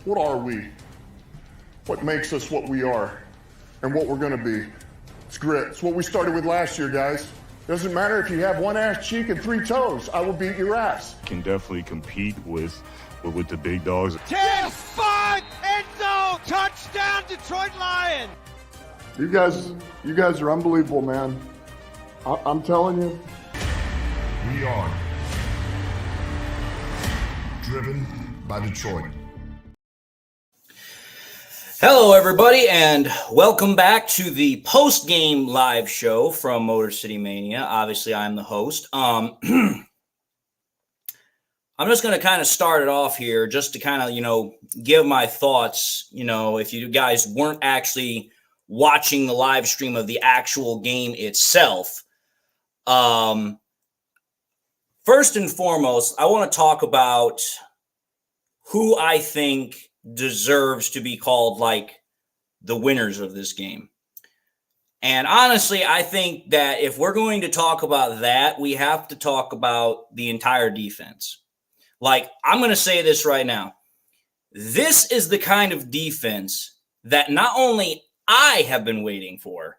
What are we? What makes us what we are and what we're going to be? It's grit. It's what we started with last year, guys. Doesn't matter if you have one ass cheek and 3 toes. I will beat your ass. Can definitely compete with the big dogs. 10-5 end zone touchdown Detroit Lions. You guys are unbelievable, man. I'm telling you. We are driven by Detroit. Hello, everybody, and welcome back to the post-game live show from Motor City Mania. Obviously, I'm the host. I'm just going to kind of start it off here just to kind of, give my thoughts, if you guys weren't actually watching the live stream of the actual game itself. First and foremost, I want to talk about who I think deserves to be called like the winners of this game. And honestly, I think that if we're going to talk about that, we have to talk about the entire defense. Like, I'm going to say this right now. This is the kind of defense that not only I have been waiting for,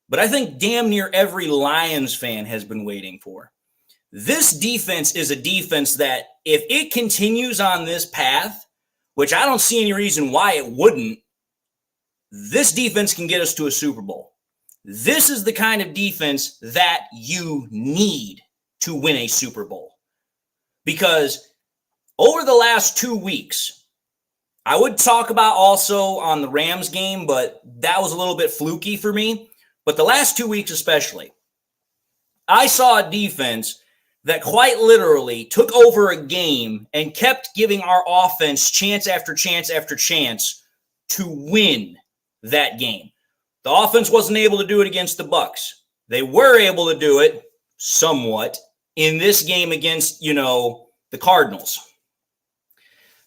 but I think damn near every Lions fan has been waiting for. This defense is a defense that if it continues on this path, which I don't see any reason why it wouldn't, this defense can get us to a Super Bowl. This is the kind of defense that you need to win a Super Bowl. Because over the last 2 weeks, I would talk about also on the Rams game, but that was a little bit fluky for me. But the last 2 weeks especially, I saw a defense that quite literally took over a game and kept giving our offense chance after chance after chance to win that game. The offense wasn't able to do it against the Bucks. They were able to do it somewhat in this game against, the Cardinals.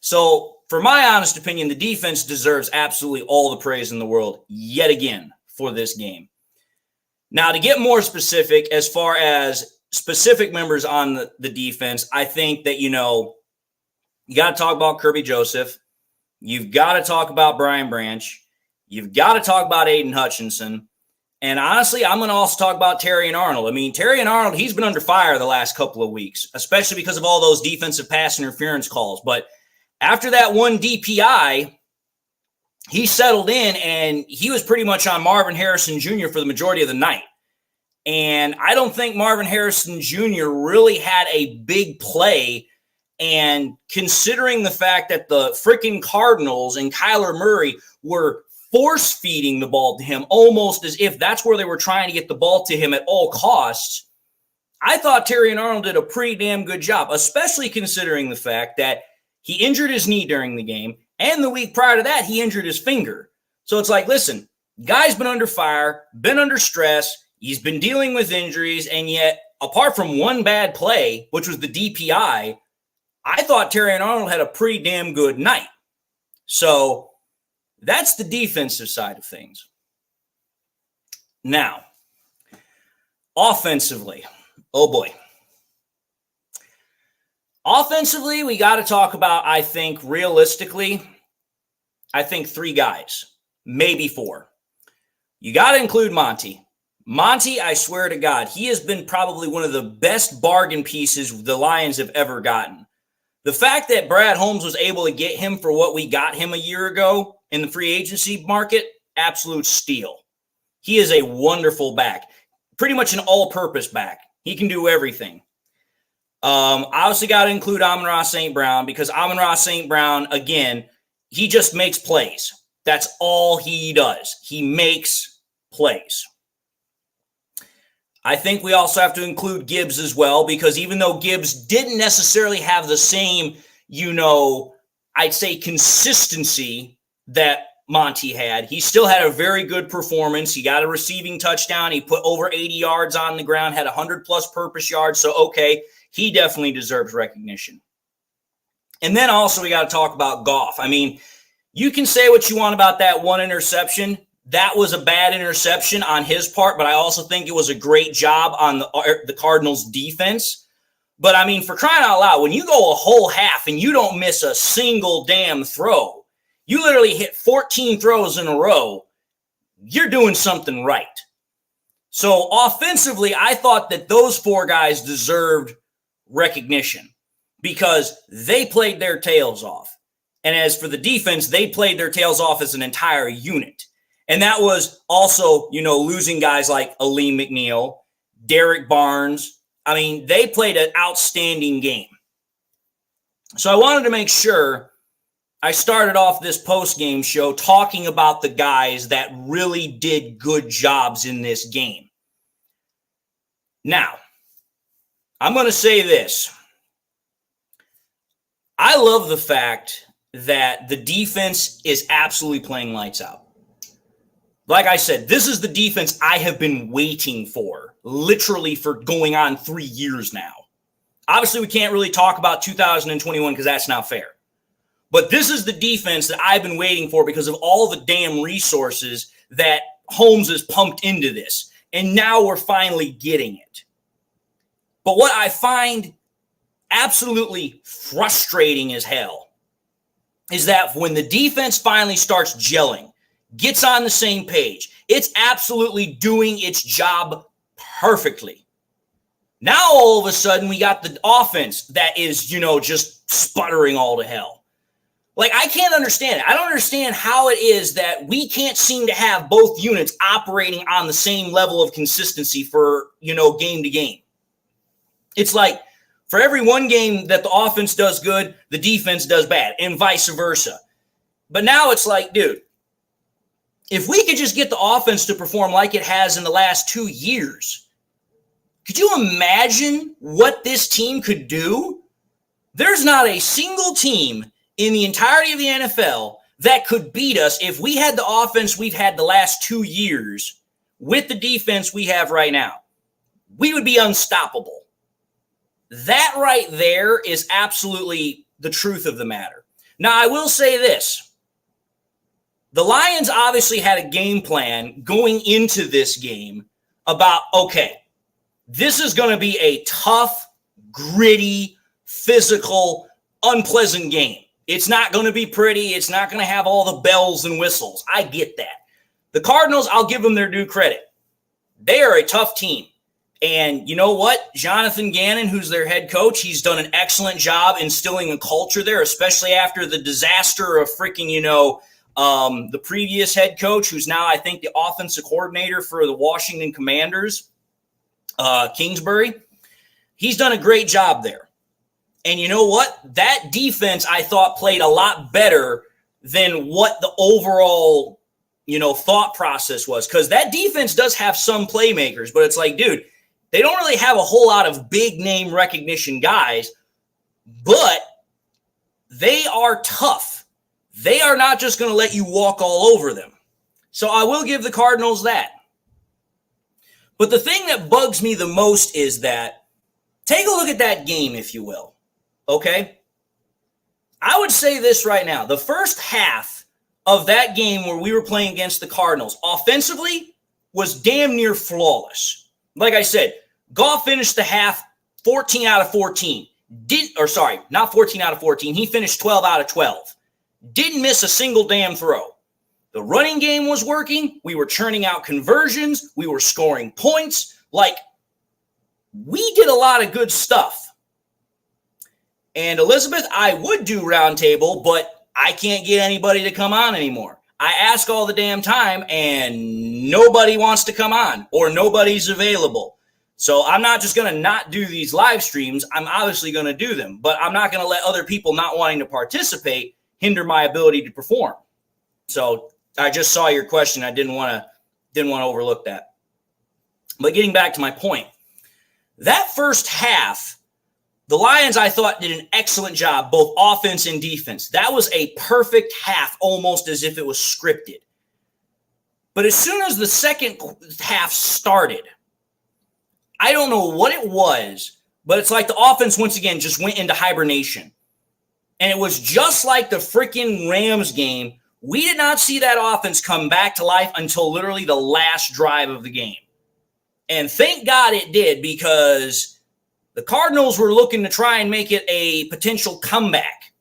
So, for my honest opinion, the defense deserves absolutely all the praise in the world yet again for this game. Now, to get more specific, as far as specific members on the defense, I think that, you got to talk about Kirby Joseph. You've got to talk about Brian Branch. You've got to talk about Aiden Hutchinson. And honestly, I'm going to also talk about Terry and Arnold. I mean, Terry and Arnold, he's been under fire the last couple of weeks, especially because of all those defensive pass interference calls. But after that one DPI, he settled in and he was pretty much on Marvin Harrison Jr. for the majority of the night. And I don't think Marvin Harrison Jr. really had a big play. And considering the fact that the freaking Cardinals and Kyler Murray were force-feeding the ball to him almost as if that's where they were trying to get the ball to him at all costs, I thought Terry and Arnold did a pretty damn good job, especially considering the fact that he injured his knee during the game. And the week prior to that, he injured his finger. So it's like, listen, guy's been under fire, been under stress. He's been dealing with injuries, and yet, apart from one bad play, which was the DPI, I thought Terry and Arnold had a pretty damn good night. So that's the defensive side of things. Now, offensively, oh boy. Offensively, we got to talk about, I think, realistically, 3 guys, maybe 4. You got to include Monty. Monty, I swear to God, he has been probably one of the best bargain pieces the Lions have ever gotten. The fact that Brad Holmes was able to get him for what we got him a year ago in the free agency market, absolute steal. He is a wonderful back, pretty much an all-purpose back. He can do everything. I also got to include Amon-Ra St. Brown because Amon-Ra St. Brown, again, he just makes plays. That's all he does. He makes plays. I think we also have to include Gibbs as well, because even though Gibbs didn't necessarily have the same, I'd say consistency that Monty had, he still had a very good performance. He got a receiving touchdown. He put over 80 yards on the ground, had 100-plus purpose yards. So, okay, he definitely deserves recognition. And then also we got to talk about Goff. I mean, you can say what you want about that one interception. That was a bad interception on his part, but I also think it was a great job on the Cardinals defense. But I mean, for crying out loud, when you go a whole half and you don't miss a single damn throw, you literally hit 14 throws in a row, you're doing something right. So offensively, I thought that those 4 guys deserved recognition because they played their tails off. And as for the defense, they played their tails off as an entire unit. And that was also, losing guys like Aleem McNeil, Derek Barnes. I mean, they played an outstanding game. So I wanted to make sure I started off this post-game show talking about the guys that really did good jobs in this game. Now, I'm going to say this. I love the fact that the defense is absolutely playing lights out. Like I said, this is the defense I have been waiting for, literally for going on 3 years now. Obviously, we can't really talk about 2021 because that's not fair. But this is the defense that I've been waiting for because of all the damn resources that Holmes has pumped into this. And now we're finally getting it. But what I find absolutely frustrating as hell is that when the defense finally starts gelling, gets on the same page, it's absolutely doing its job perfectly. Now, all of a sudden, we got the offense that is, just sputtering all to hell. Like, I can't understand it. I don't understand how it is that we can't seem to have both units operating on the same level of consistency for, game to game. It's like for every one game that the offense does good, the defense does bad, and vice versa. But now it's like, dude, if we could just get the offense to perform like it has in the last 2 years, could you imagine what this team could do? There's not a single team in the entirety of the NFL that could beat us if we had the offense we've had the last 2 years with the defense we have right now. We would be unstoppable. That right there is absolutely the truth of the matter. Now, I will say this. The Lions obviously had a game plan going into this game about, okay, this is going to be a tough, gritty, physical, unpleasant game. It's not going to be pretty. It's not going to have all the bells and whistles. I get that. The Cardinals, I'll give them their due credit. They are a tough team. And you know what? Jonathan Gannon, who's their head coach, he's done an excellent job instilling a culture there, especially after the disaster of freaking, the previous head coach, who's now, I think, the offensive coordinator for the Washington Commanders, Kingsbury. He's done a great job there. And you know what? That defense, I thought, played a lot better than what the overall, thought process was. Because that defense does have some playmakers, but it's like, dude, they don't really have a whole lot of big name recognition guys, but they are tough. They are not just going to let you walk all over them. So I will give the Cardinals that. But the thing that bugs me the most is that, take a look at that game, if you will. Okay? I would say this right now. The first half of that game where we were playing against the Cardinals, offensively, was damn near flawless. Like I said, Goff finished the half 14 out of 14. Not 14 out of 14. He finished 12 out of 12. Didn't miss a single damn throw. The running game was working. We were churning out conversions. We were scoring points. Like, we did a lot of good stuff. And Elizabeth, I would do roundtable, but I can't get anybody to come on anymore. I ask all the damn time, and nobody wants to come on, or nobody's available. So I'm not just going to not do these live streams. I'm obviously going to do them, but I'm not going to let other people not wanting to participate hinder my ability to perform. So I just saw your question. I didn't want to overlook that. But getting back to my point, that first half, the Lions, I thought, did an excellent job, both offense and defense. That was a perfect half, almost as if it was scripted. But as soon as the second half started, I don't know what it was, but it's like the offense once again just went into hibernation. And it was just like the freaking Rams game. We did not see that offense come back to life until literally the last drive of the game. And thank God it did, because the Cardinals were looking to try and make it a potential comeback.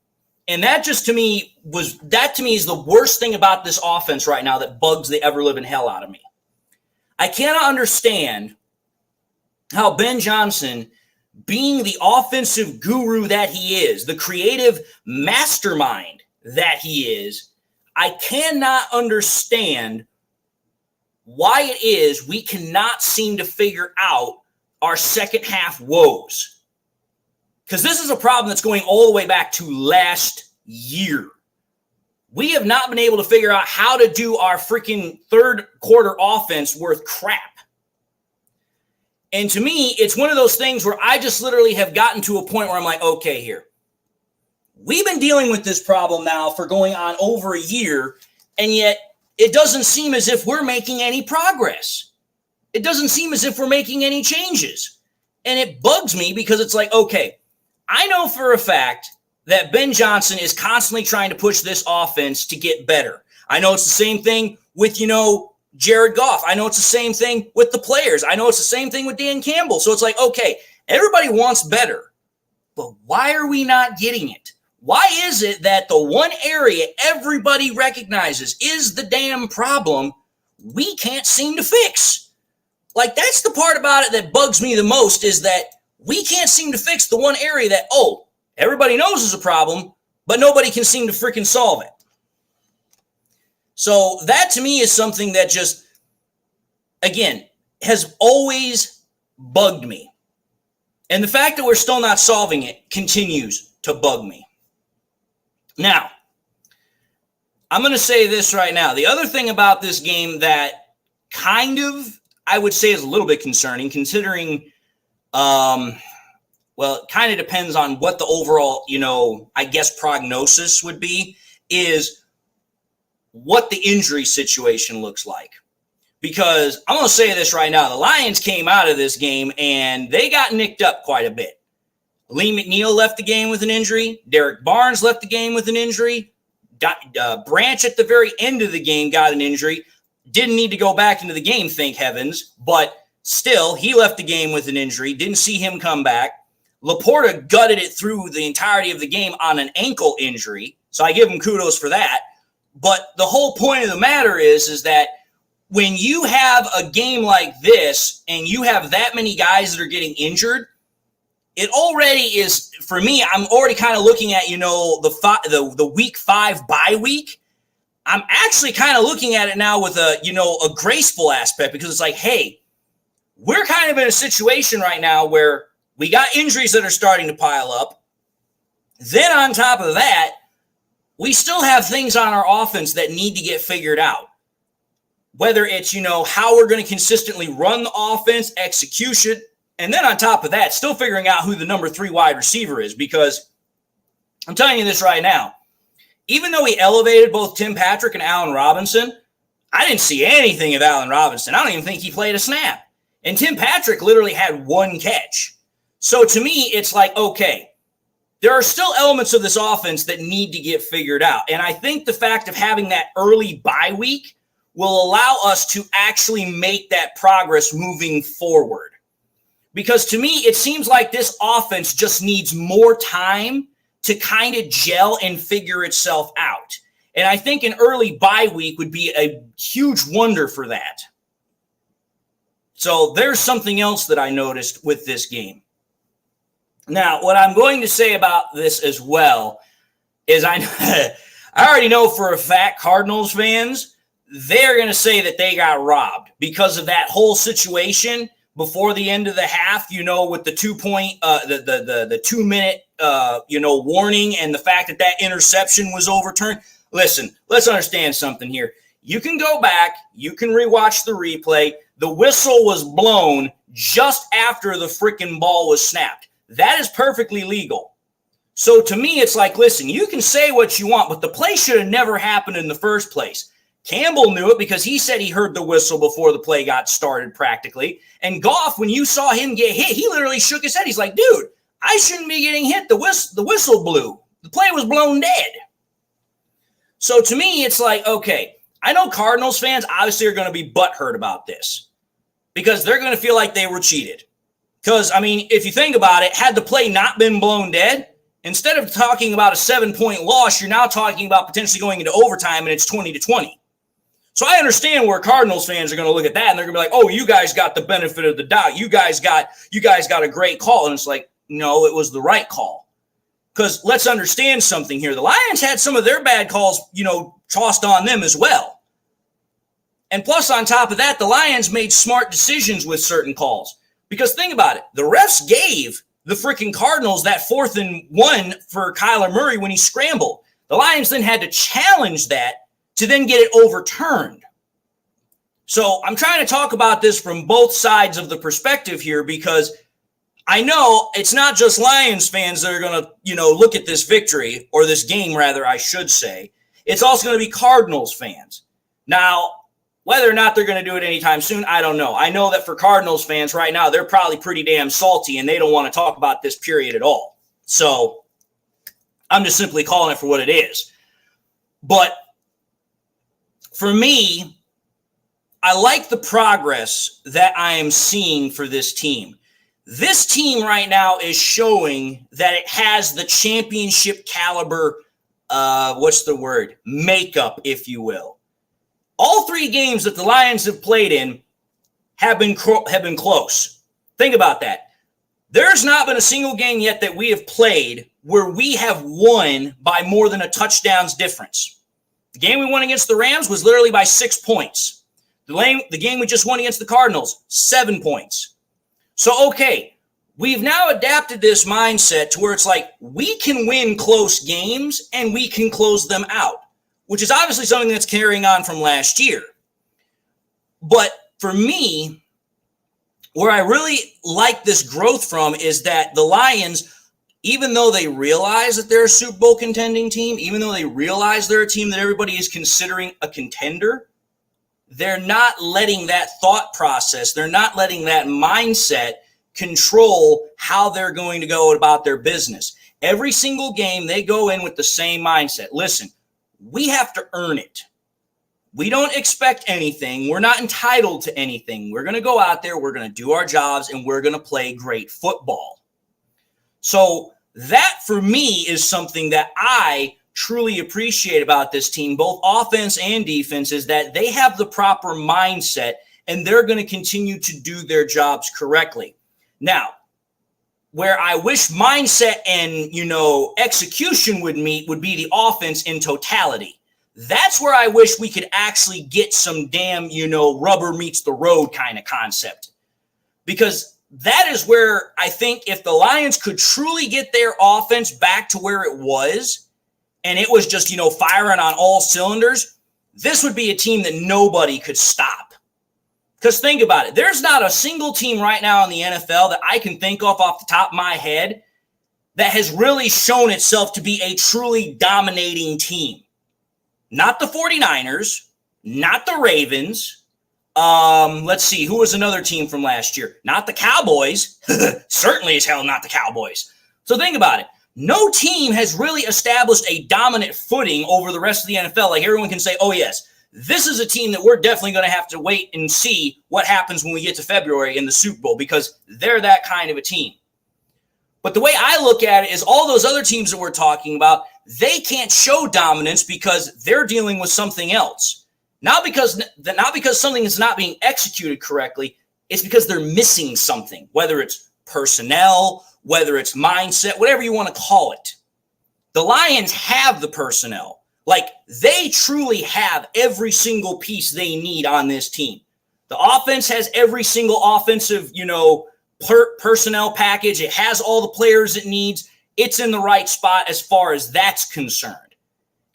And that to me is the worst thing about this offense right now that bugs the ever-living hell out of me. I cannot understand how Ben Johnson, being the offensive guru that he is, the creative mastermind that he is, I cannot understand why it is we cannot seem to figure out our second half woes. Because this is a problem that's going all the way back to last year. We have not been able to figure out how to do our freaking third quarter offense worth crap. And to me, it's one of those things where I just literally have gotten to a point where I'm like, okay, here. We've been dealing with this problem now for going on over a year, and yet it doesn't seem as if we're making any progress. It doesn't seem as if we're making any changes. And it bugs me because it's like, okay, I know for a fact that Ben Johnson is constantly trying to push this offense to get better. I know it's the same thing with, Jared Goff. I know it's the same thing with the players. I know it's the same thing with Dan Campbell. So it's like, okay, everybody wants better, but why are we not getting it? Why is it that the one area everybody recognizes is the damn problem we can't seem to fix? Like, that's the part about it that bugs me the most, is that we can't seem to fix the one area that, everybody knows is a problem, but nobody can seem to freaking solve it. So that to me is something that just, again, has always bugged me. And the fact that we're still not solving it continues to bug me. Now, I'm going to say this right now. The other thing about this game that kind of, I would say, is a little bit concerning, considering, it kind of depends on what the overall, I guess prognosis would be, is what the injury situation looks like. Because I'm going to say this right now. The Lions came out of this game and they got nicked up quite a bit. Lee McNeil left the game with an injury. Derek Barnes left the game with an injury. Branch at the very end of the game got an injury. Didn't need to go back into the game, thank heavens. But still, he left the game with an injury. Didn't see him come back. Laporta gutted it through the entirety of the game on an ankle injury. So I give him kudos for that. But the whole point of the matter is that when you have a game like this and you have that many guys that are getting injured, it already is, for me, I'm already kind of looking at, the week 5 bye week. I'm actually kind of looking at it now with a graceful aspect, because it's like, hey, we're kind of in a situation right now where we got injuries that are starting to pile up. Then on top of that, we still have things on our offense that need to get figured out. Whether it's, how we're going to consistently run the offense, execution, and then on top of that, still figuring out who the number 3 wide receiver is. Because I'm telling you this right now, even though he elevated both Tim Patrick and Allen Robinson, I didn't see anything of Allen Robinson. I don't even think he played a snap. And Tim Patrick literally had 1 catch. So to me, it's like, okay, there are still elements of this offense that need to get figured out. And I think the fact of having that early bye week will allow us to actually make that progress moving forward. Because to me, it seems like this offense just needs more time to kind of gel and figure itself out. And I think an early bye week would be a huge wonder for that. So there's something else that I noticed with this game. Now, what I'm going to say about this as well is I already know for a fact Cardinals fans, they're going to say that they got robbed because of that whole situation before the end of the half, with the 2-point, the 2-minute, warning, and the fact that interception was overturned. Listen, let's understand something here. You can go back, you can rewatch the replay. The whistle was blown just after the freaking ball was snapped. That is perfectly legal. So to me, it's like, listen, you can say what you want, but the play should have never happened in the first place. Campbell knew it because he said he heard the whistle before the play got started practically. And Goff, when you saw him get hit, he literally shook his head. He's like, dude, I shouldn't be getting hit. The whistle blew. The play was blown dead. So to me, it's like, okay, I know Cardinals fans obviously are going to be butthurt about this because they're going to feel like they were cheated. Because, if you think about it, had the play not been blown dead, instead of talking about a 7-point loss, you're now talking about potentially going into overtime and it's 20-20. So I understand where Cardinals fans are going to look at that and they're going to be like, oh, you guys got the benefit of the doubt. You guys got a great call. And it's like, no, it was the right call. Because let's understand something here. The Lions had some of their bad calls, tossed on them as well. And plus, on top of that, the Lions made smart decisions with certain calls. Because think about it. The refs gave the freaking Cardinals that 4th and 1 for Kyler Murray when he scrambled. The Lions then had to challenge that to then get it overturned. So I'm trying to talk about this from both sides of the perspective here because I know it's not just Lions fans that are going to, look at this victory or this game, rather, I should say. It's also going to be Cardinals fans. Now, whether or not they're going to do it anytime soon, I don't know. I know that for Cardinals fans right now, they're probably pretty damn salty and they don't want to talk about this period at all. So I'm just simply calling it for what it is. But for me, I like the progress that I am seeing for this team. This team right now is showing that it has the championship caliber, makeup, if you will. All 3 games that the Lions have played in have been close. Think about that. There's not been a single game yet that we have played where we have won by more than a touchdown's difference. The game we won against the Rams was literally by 6 points. The game we just won against the Cardinals, 7 points. So, okay, we've now adapted this mindset to where it's like we can win close games and we can close them out, which is obviously something that's carrying on from last year. But for me, where I really like this growth from is that the Lions, even though they realize that they're a Super Bowl contending team, even though they realize they're a team that everybody is considering a contender, they're not letting that thought process, they're not letting that mindset control how they're going to go about their business. Every single game, they go in with the same mindset. Listen, we have to earn it. We don't expect anything. We're not entitled to anything. We're going to go out there, we're going to do our jobs, and we're going to play great football. So that, for me, is something that I truly appreciate about this team, both offense and defense, is that they have the proper mindset, and they're going to continue to do their jobs correctly. Now, where I wish mindset and, execution would meet would be the offense in totality. That's where I wish we could actually get some damn, rubber meets the road kind of concept. Because that is where I think if the Lions could truly get their offense back to where it was, and it was just, firing on all cylinders, this would be a team that nobody could stop. Because think about it. There's not a single team right now in the NFL that I can think of off the top of my head that has really shown itself to be a truly dominating team. Not the 49ers, not the Ravens. Let's see, who was another team from last year? Not the Cowboys. Certainly as hell not the Cowboys. So think about it. No team has really established a dominant footing over the rest of the NFL. Like everyone can say, oh yes, this is a team that we're definitely going to have to wait and see what happens when we get to February in the Super Bowl because they're that kind of a team. But the way I look at it is all those other teams that we're talking about, they can't show dominance because they're dealing with something else. Not because something is not being executed correctly, it's because they're missing something, whether it's personnel, whether it's mindset, whatever you want to call it. The Lions have the personnel. Like, they truly have every single piece they need on this team. The offense has every single offensive, personnel package. It has all the players it needs. It's in the right spot as far as that's concerned.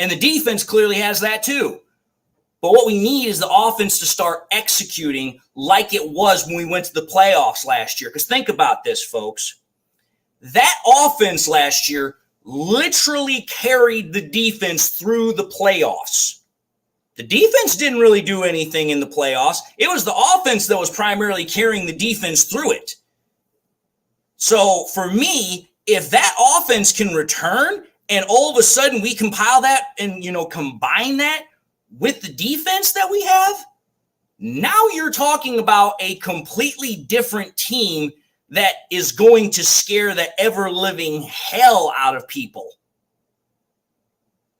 And the defense clearly has that too. But what we need is the offense to start executing like it was when we went to the playoffs last year. Because think about this, folks. That offense last year literally carried the defense through the playoffs. The defense didn't really do anything in the playoffs. It was the offense that was primarily carrying the defense through it. So for me, if that offense can return and all of a sudden we compile that and, combine that with the defense that we have, now you're talking about a completely different team that is going to scare the ever-living hell out of people.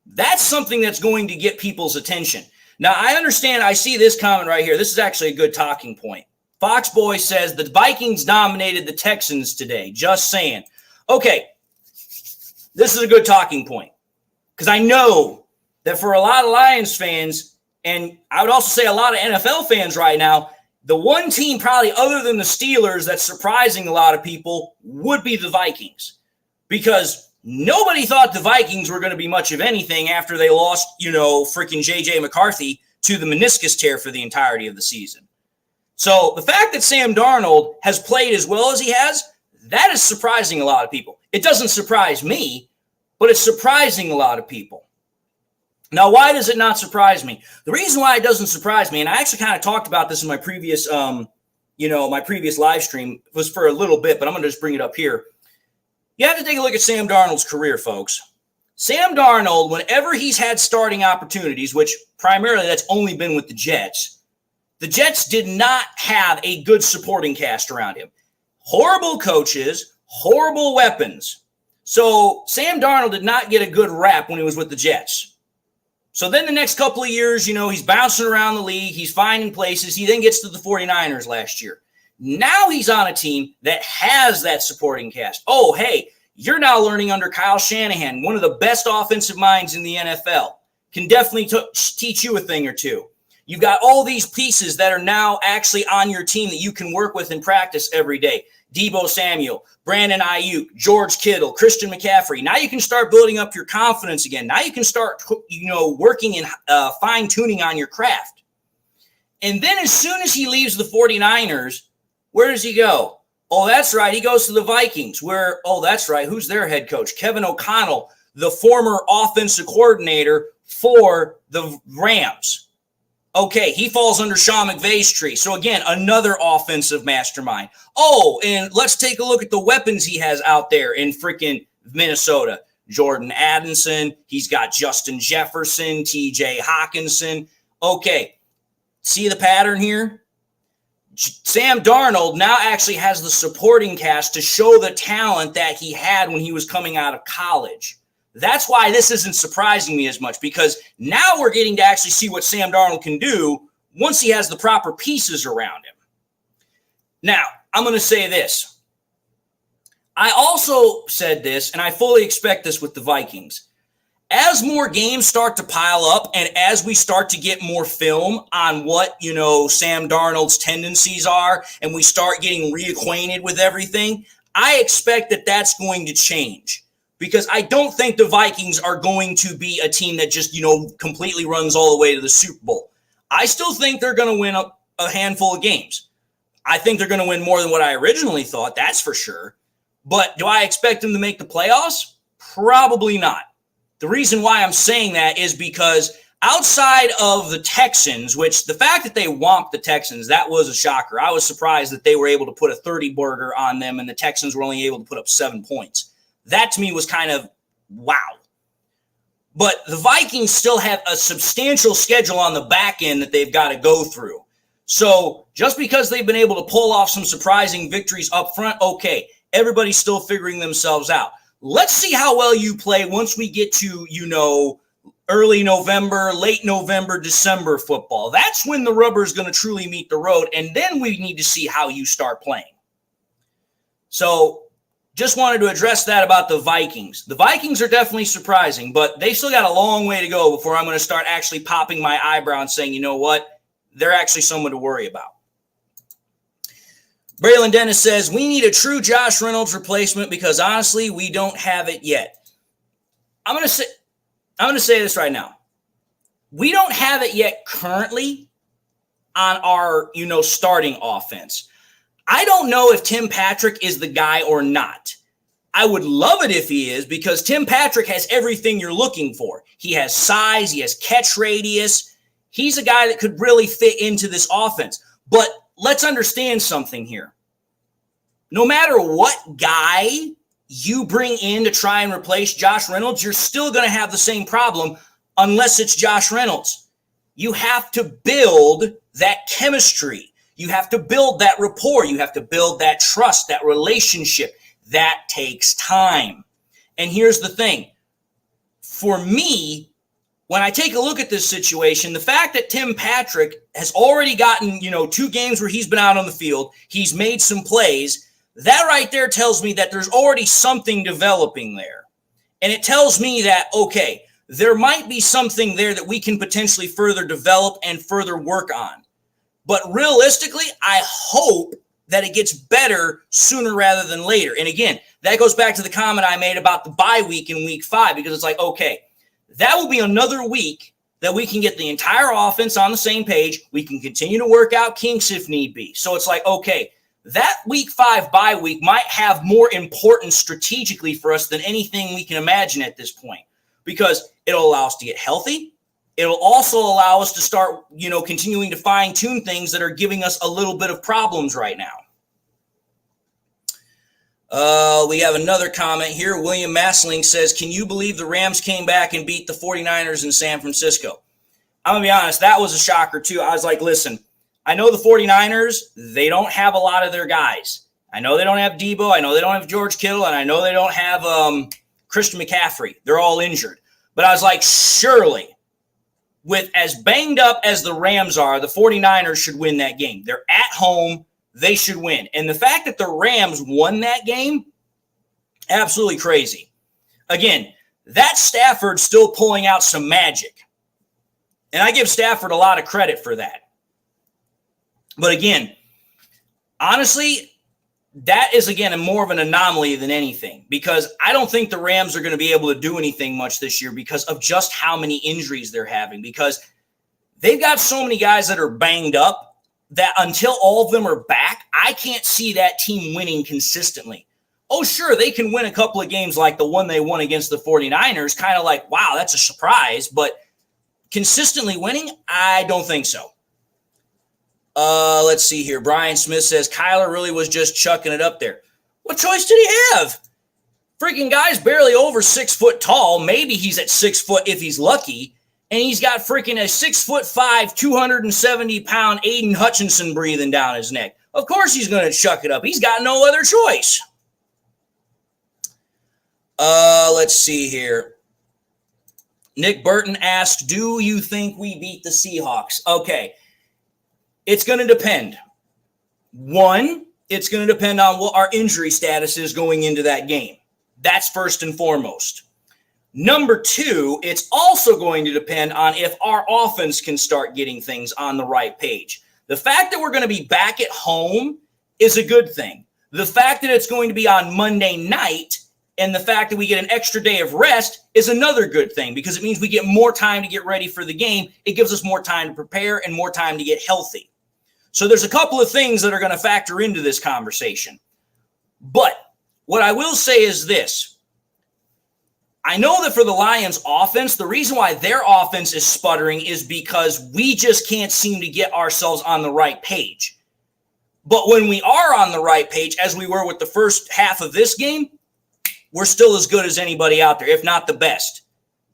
That's something that's going to get people's attention. Now, I understand. I see this comment right here. This is actually a good talking point. Foxboy says the Vikings dominated the Texans today. Just saying. Okay, this is a good talking point because I know that for a lot of Lions fans, and I would also say a lot of NFL fans right now, the one team probably other than the Steelers that's surprising a lot of people would be the Vikings, because nobody thought the Vikings were going to be much of anything after they lost, freaking J.J. McCarthy to the meniscus tear for the entirety of the season. So the fact that Sam Darnold has played as well as he has, that is surprising a lot of people. It doesn't surprise me, but it's surprising a lot of people. Now, why does it not surprise me? The reason why it doesn't surprise me, and I actually kind of talked about this in my previous, my previous live stream, was for a little bit, but I'm going to just bring it up here. You have to take a look at Sam Darnold's career, folks. Sam Darnold, whenever he's had starting opportunities, which primarily that's only been with the Jets did not have a good supporting cast around him. Horrible coaches, horrible weapons. So Sam Darnold did not get a good rap when he was with the Jets. So then the next couple of years, he's bouncing around the league. He's finding places. He then gets to the 49ers last year. Now he's on a team that has that supporting cast. Oh, hey, you're now learning under Kyle Shanahan, one of the best offensive minds in the NFL. Can definitely teach you a thing or two. You've got all these pieces that are now actually on your team that you can work with in practice every day. Deebo Samuel, Brandon Ayuk, George Kittle, Christian McCaffrey. Now you can start building up your confidence again. Now you can start, working and fine-tuning on your craft. And then as soon as he leaves the 49ers, where does he go? Oh, that's right. He goes to the Vikings that's right. Who's their head coach? Kevin O'Connell, the former offensive coordinator for the Rams. Okay, he falls under Sean McVay's tree. So again, another offensive mastermind. Oh, and let's take a look at the weapons he has out there in freaking Minnesota. Jordan Addison, he's got Justin Jefferson, TJ Hawkinson. Okay, see the pattern here? Sam Darnold now actually has the supporting cast to show the talent that he had when he was coming out of college. That's why this isn't surprising me as much, because now we're getting to actually see what Sam Darnold can do once he has the proper pieces around him. Now, I'm going to say this. I also said this, and I fully expect this with the Vikings. As more games start to pile up and as we start to get more film on what, Sam Darnold's tendencies are, and we start getting reacquainted with everything, I expect that that's going to change. Because I don't think the Vikings are going to be a team that just, completely runs all the way to the Super Bowl. I still think they're going to win a handful of games. I think they're going to win more than what I originally thought, that's for sure. But do I expect them to make the playoffs? Probably not. The reason why I'm saying that is because outside of the Texans, which the fact that they whomped the Texans, that was a shocker. I was surprised that they were able to put a 30-burger on them and the Texans were only able to put up 7 points. That to me was kind of wow. But the Vikings still have a substantial schedule on the back end that they've got to go through. So just because they've been able to pull off some surprising victories up front, okay, everybody's still figuring themselves out. Let's see how well you play once we get to, early November, late November, December football. That's when the rubber is going to truly meet the road, and then we need to see how you start playing. So just wanted to address that about the Vikings. The Vikings are definitely surprising, but they still got a long way to go before I'm going to start actually popping my eyebrow and saying, you know what, they're actually someone to worry about. Braylon Dennis says, we need a true Josh Reynolds replacement because honestly, we don't have it yet. I'm going to say this right now. We don't have it yet currently on our, starting offense. I don't know if Tim Patrick is the guy or not. I would love it if he is, because Tim Patrick has everything you're looking for. He has size. He has catch radius. He's a guy that could really fit into this offense. But let's understand something here. No matter what guy you bring in to try and replace Josh Reynolds, you're still going to have the same problem unless it's Josh Reynolds. You have to build that chemistry. You have to build that rapport. You have to build that trust, that relationship. That takes time. And here's the thing. For me, when I take a look at this situation, the fact that Tim Patrick has already gotten, 2 games where he's been out on the field, he's made some plays, that right there tells me that there's already something developing there. And it tells me that, okay, there might be something there that we can potentially further develop and further work on. But realistically, I hope that it gets better sooner rather than later. And again, that goes back to the comment I made about the bye week in week 5, because it's like, okay, that will be another week that we can get the entire offense on the same page. We can continue to work out kinks if need be. So it's like, okay, that week 5 bye week might have more importance strategically for us than anything we can imagine at this point, because it'll allow us to get healthy. It'll also allow us to start, continuing to fine tune things that are giving us a little bit of problems right now. We have another comment here. William Massling says, can you believe the Rams came back and beat the 49ers in San Francisco? I'm going to be honest, that was a shocker too. I was like, listen, I know the 49ers, they don't have a lot of their guys. I know they don't have Debo. I know they don't have George Kittle. And I know they don't have Christian McCaffrey. They're all injured. But I was like, surely, with as banged up as the Rams are, the 49ers should win that game. They're at home. They should win. And the fact that the Rams won that game, absolutely crazy. Again, that Stafford's still pulling out some magic. And I give Stafford a lot of credit for that. But again, honestly, that is, again, more of an anomaly than anything, because I don't think the Rams are going to be able to do anything much this year because of just how many injuries they're having, because they've got so many guys that are banged up that until all of them are back, I can't see that team winning consistently. Oh, sure, they can win a couple of games like the one they won against the 49ers, kind of like, wow, that's a surprise, but consistently winning, I don't think so. Let's see here. Brian Smith says, Kyler really was just chucking it up there. What choice did he have? Freaking guy's barely over 6 foot tall. Maybe he's at 6 foot if he's lucky. And he's got freaking a 6'5", 270-pound Aiden Hutchinson breathing down his neck. Of course he's going to chuck it up. He's got no other choice. Let's see here. Nick Burton asked, do you think we beat the Seahawks? Okay. It's going to depend. One, it's going to depend on what our injury status is going into that game. That's first and foremost. Number two, it's also going to depend on if our offense can start getting things on the right page. The fact that we're going to be back at home is a good thing. The fact that it's going to be on Monday night and the fact that we get an extra day of rest is another good thing, because it means we get more time to get ready for the game. It gives us more time to prepare and more time to get healthy. So there's a couple of things that are going to factor into this conversation. But what I will say is this. I know that for the Lions offense, the reason why their offense is sputtering is because we just can't seem to get ourselves on the right page. But when we are on the right page, as we were with the first half of this game, we're still as good as anybody out there, if not the best.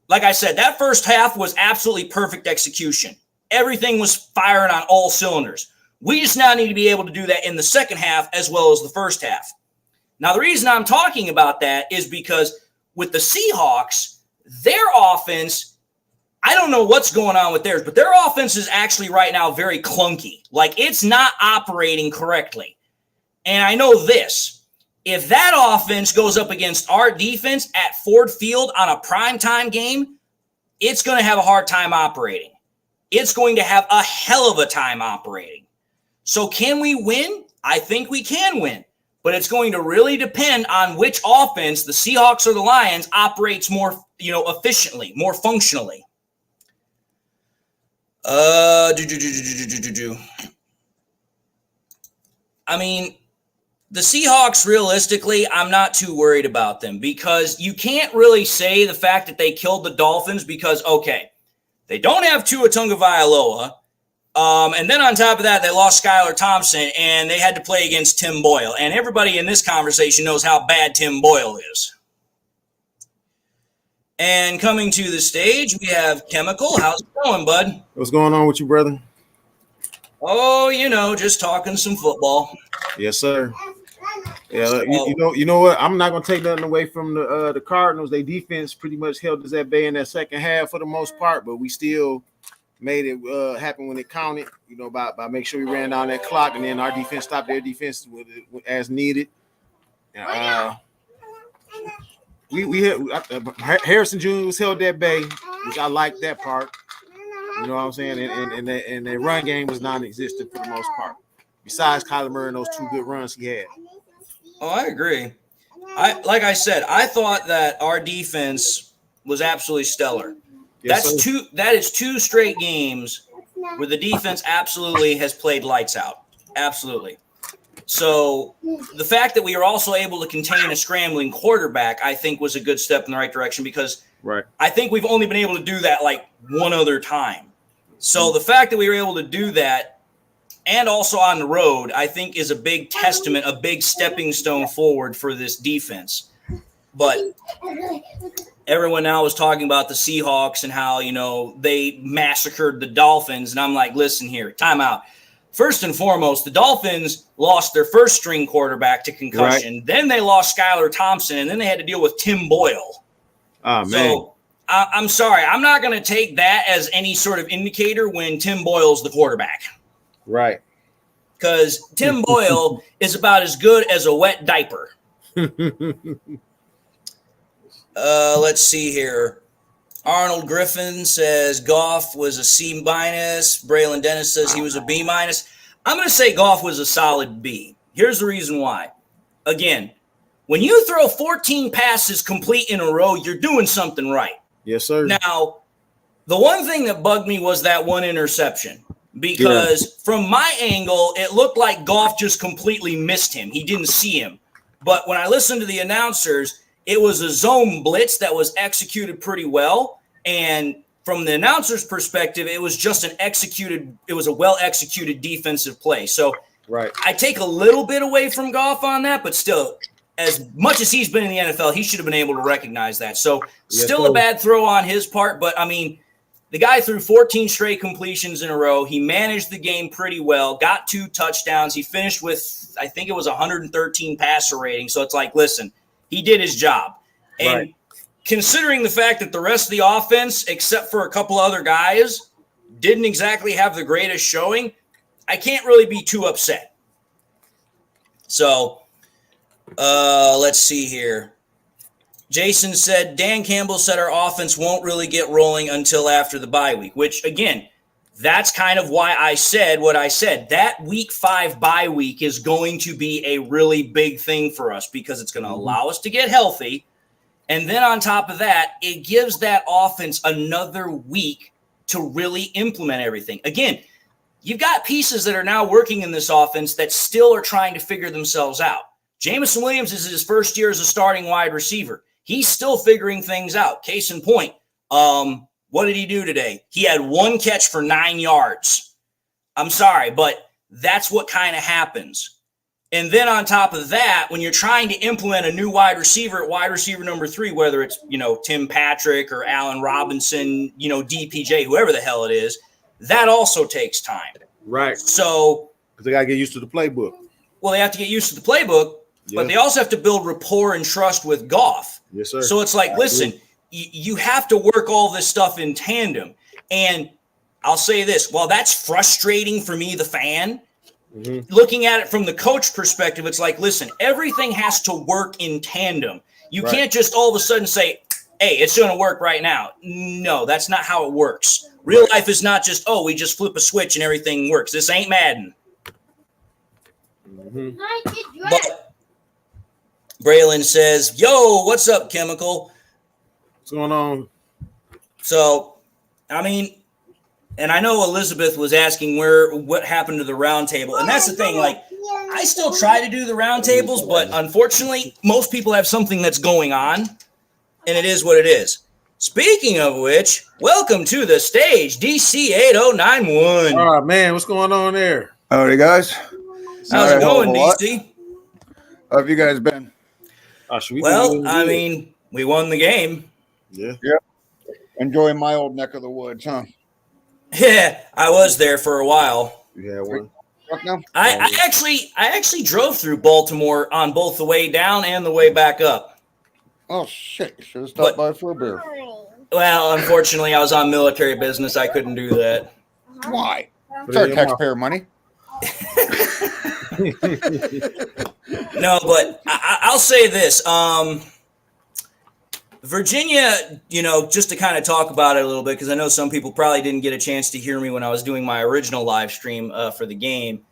Like I said, that first half was absolutely perfect execution. Everything was firing on all cylinders. We just now need to be able to do that in the second half as well as the first half. Now, the reason I'm talking about that is because with the Seahawks, their offense, I don't know what's going on with theirs, but their offense is actually right now very clunky. Like, it's not operating correctly. And I know this. If that offense goes up against our defense at Ford Field on a primetime game, it's going to have a hard time operating. It's going to have a hell of a time operating. So can we win? I think we can win. But it's going to really depend on which offense, the Seahawks or the Lions, operates more, efficiently, more functionally. I mean, the Seahawks, realistically, I'm not too worried about them, because you can't really say the fact that they killed the Dolphins because, okay, they don't have Tua Tagovailoa. And then on top of that, they lost Skylar Thompson, and they had to play against Tim Boyle. And everybody in this conversation knows how bad Tim Boyle is. And coming to the stage, we have Chemical. How's it going, bud? What's going on with you, brother? Oh, just talking some football. Yes, sir. Yeah, you know what? I'm not gonna take nothing away from the Cardinals. Their defense pretty much held us at bay in that second half for the most part, but we still made it happen when it counted. By making sure we ran down that clock, and then our defense stopped their defense as needed. We hit Harrison Jr. was held at bay, which I like that part. You know what I'm saying? And their run game was non-existent for the most part. Besides Kyler Murray and those 2 good runs he had. Oh, I agree. Like I said, I thought that our defense was absolutely stellar. Yes, That is 2 straight games where the defense absolutely has played lights out. Absolutely. So the fact that we were also able to contain a scrambling quarterback, I think, was a good step in the right direction, because I think we've only been able to do that like one other time. So the fact that we were able to do that, and also on the road, I think is a big testament, a big stepping stone forward for this defense. But everyone now is talking about the Seahawks and how, they massacred the Dolphins. And I'm like, listen here, time out. First and foremost, the Dolphins lost their first string quarterback to concussion. Right. Then they lost Skylar Thompson, and then they had to deal with Tim Boyle. Oh, man. So I'm sorry. I'm not going to take that as any sort of indicator when Tim Boyle's the quarterback. Right. Because Tim Boyle is about as good as a wet diaper. Let's see here. Arnold Griffin says Goff was a C-. Braylon Dennis says he was a B-. I'm going to say Goff was a solid B. Here's the reason why. Again, when you throw 14 passes complete in a row, you're doing something right. Yes, sir. Now, the one thing that bugged me was that one interception. Because from my angle, it looked like Goff just completely missed him. He didn't see him. But when I listened to the announcers, it was a zone blitz that was executed pretty well. And from the announcer's perspective, it was just it was a well-executed defensive play. So I take a little bit away from Goff on that, but still, as much as he's been in the NFL, he should have been able to recognize that. So still a bad throw on his part, but I mean, the guy threw 14 straight completions in a row. He managed the game pretty well, got 2 touchdowns. He finished with, I think it was 113 passer rating. So it's like, listen, he did his job. And considering the fact that the rest of the offense, except for a couple other guys, didn't exactly have the greatest showing, I can't really be too upset. So let's see here. Jason said, Dan Campbell said our offense won't really get rolling until after the bye week, which, again, that's kind of why I said what I said. That week 5 bye week is going to be a really big thing for us because it's going to allow us to get healthy. And then on top of that, it gives that offense another week to really implement everything. Again, you've got pieces that are now working in this offense that still are trying to figure themselves out. Jamison Williams is his first year as a starting wide receiver. He's still figuring things out. Case in point, what did he do today? He had 1 catch for 9 yards. I'm sorry, but that's what kind of happens. And then on top of that, when you're trying to implement a new wide receiver at wide receiver number 3, whether it's, Tim Patrick or Allen Robinson, DPJ, whoever the hell it is, that also takes time. Right. So because they got to get used to the playbook. Well, they have to get used to the playbook, but they also have to build rapport and trust with Goff. Yes, sir. So it's like, listen, you have to work all this stuff in tandem. And I'll say this, while that's frustrating for me, the fan, looking at it from the coach perspective, it's like, listen, everything has to work in tandem. You can't just all of a sudden say, hey, it's going to work right now. No, that's not how it works. Real life is not just, we just flip a switch and everything works. This ain't Madden. But Braylon says, yo, what's up, Chemical? What's going on? So, I mean, and I know Elizabeth was asking what happened to the round table. And that's the thing, like, I still try to do the round tables, but unfortunately, most people have something that's going on, and it is what it is. Speaking of which, welcome to the stage, DC8091. Oh, man, what's going on there? Howdy, guys. How's it going, DC? How have you guys been? Well, I mean, we won the game. Yeah. Enjoying my old neck of the woods, huh? Yeah, I was there for a while. You had one. What now? I actually drove through Baltimore on both the way down and the way back up. Oh shit! You should have stopped by for a beer. Well, unfortunately, I was on military business. I couldn't do that. Why? It's our taxpayer money. No, but I'll say this. Virginia, just to kind of talk about it a little bit, because I know some people probably didn't get a chance to hear me when I was doing my original live stream for the game.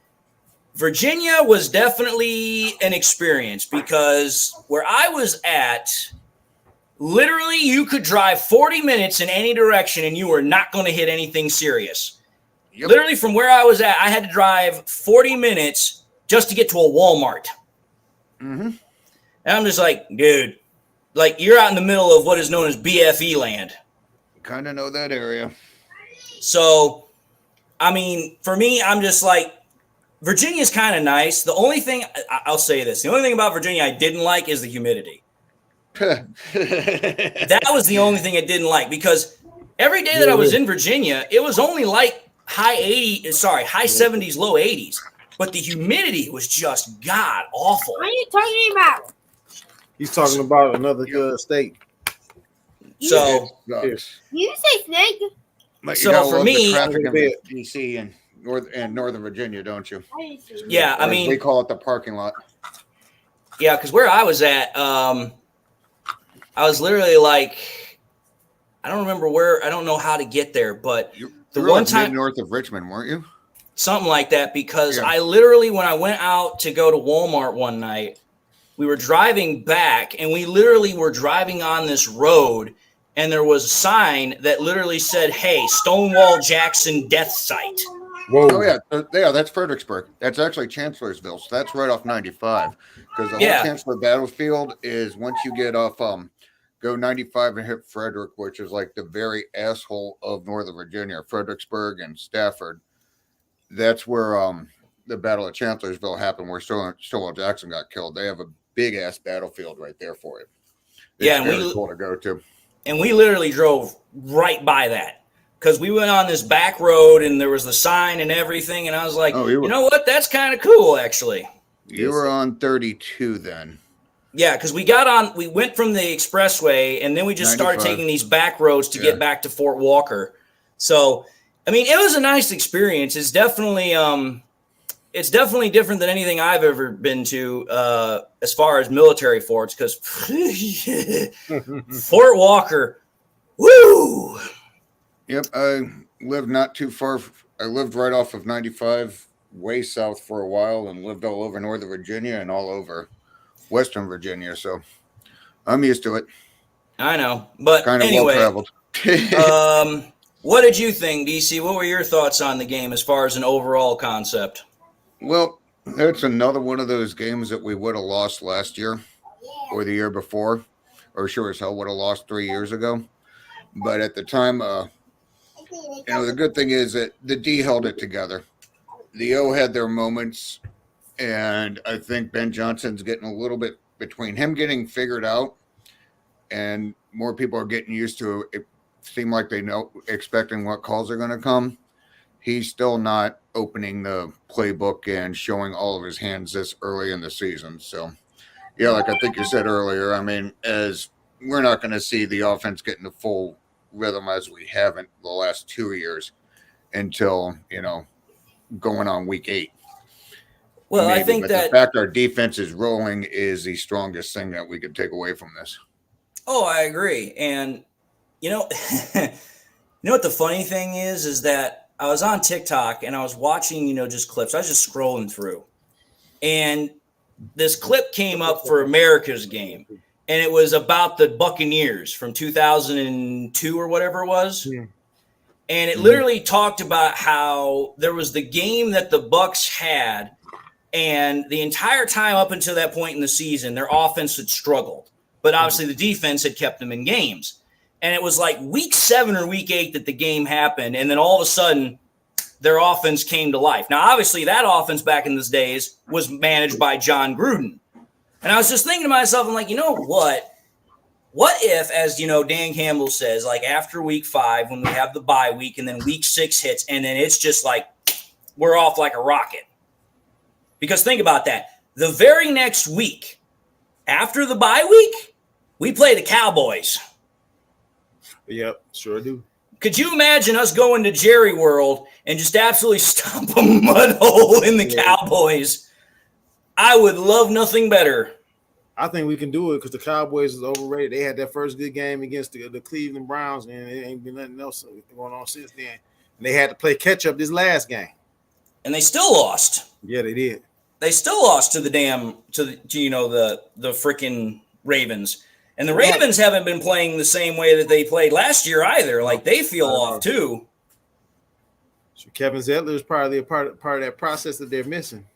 Virginia was definitely an experience because where I was at, literally you could drive 40 minutes in any direction and you were not going to hit anything serious. Yep. Literally from where I was at, I had to drive 40 minutes just to get to a Walmart. Mm-hmm. And I'm just like, dude, like you're out in the middle of what is known as BFE land. Kind of know that area. So, I mean, for me, I'm just like, Virginia's kind of nice. The only thing, I'll say this, the only thing about Virginia I didn't like is the humidity. That was the only thing I didn't like because every day that I was in Virginia, it was only like high 70s, low 80s. But the humidity was just god awful. What are you talking about? He's talking about another state. So, You say snake? But so for me, traffic in DC and Northern Virginia, don't you? Yeah, I mean, we call it the parking lot. Yeah, because where I was at, I was literally like, I don't remember where, I don't know how to get there, but the one time north of Richmond, weren't you? Something like that, because I literally, when I went out to go to Walmart one night, we were driving back and we literally were driving on this road and there was a sign that literally said, "Hey, Stonewall Jackson death site." Whoa. Oh yeah, that's Fredericksburg. That's actually Chancellorsville, so that's right off 95. Because the whole Chancellor battlefield is once you get off go 95 and hit Frederick, which is like the very asshole of Northern Virginia, Fredericksburg and Stafford. That's where the Battle of Chancellorsville happened, where Stonewall Jackson got killed. They have a big ass battlefield right there for it. It's very cool to go to. And we literally drove right by that because we went on this back road and there was the sign and everything. And I was like, you know what? That's kind of cool, actually. You were on 32 then. Yeah, because we went from the expressway and then we just 95. Started taking these back roads to get back to Fort Walker. So, I mean, it was a nice experience. It's definitely different than anything I've ever been to as far as military forts, because Fort Walker, woo! Yep, I lived not too far. I lived right off of 95, way south for a while, and lived all over Northern Virginia and all over Western Virginia, so I'm used to it. I know, but kind of anyway, well-traveled. What did you think, DC? What were your thoughts on the game as far as an overall concept? Well, it's another one of those games that we would have lost last year or the year before, or sure as hell would have lost 3 years ago. But at the time, the good thing is that the D held it together. The O had their moments, and I think Ben Johnson's getting a little bit between him getting figured out and more people are getting used to it. Seem like they know, expecting what calls are going to come. He's still not opening the playbook and showing all of his hands this early in the season. So, yeah, like I think you said earlier, I mean, as we're not going to see the offense getting the full rhythm as we haven't the last 2 years until, going on week 8. Well, maybe. I think but that the fact our defense is rolling is the strongest thing that we could take away from this. Oh, I agree. And, you know what the funny thing is that I was on TikTok and I was watching, just clips. I was just scrolling through. And this clip came up for America's game. And it was about the Buccaneers from 2002 or whatever it was. Yeah. And it literally talked about how there was the game that the Bucs had. And the entire time up until that point in the season, their offense had struggled. But obviously the defense had kept them in games. And it was like week 7 or week 8 that the game happened. And then all of a sudden, their offense came to life. Now, obviously, that offense back in those days was managed by John Gruden. And I was just thinking to myself, I'm like, you know what? What if, as Dan Campbell says, like after week 5, when we have the bye week and then week 6 hits, and then it's just like we're off like a rocket. Because think about that. The very next week, after the bye week, we play the Cowboys. Yep, sure do. Could you imagine us going to Jerry World and just absolutely stomp a mud hole in the Cowboys? I would love nothing better. I think we can do it because the Cowboys is overrated. They had that first good game against the Cleveland Browns, and it ain't been nothing else going on since then. And they had to play catch up this last game, and they still lost. Yeah, they did. They still lost to the freaking Ravens, and the Ravens haven't been playing the same way that they played last year either. Like they feel off too. So Kevin Zettler is probably a part of that process that they're missing.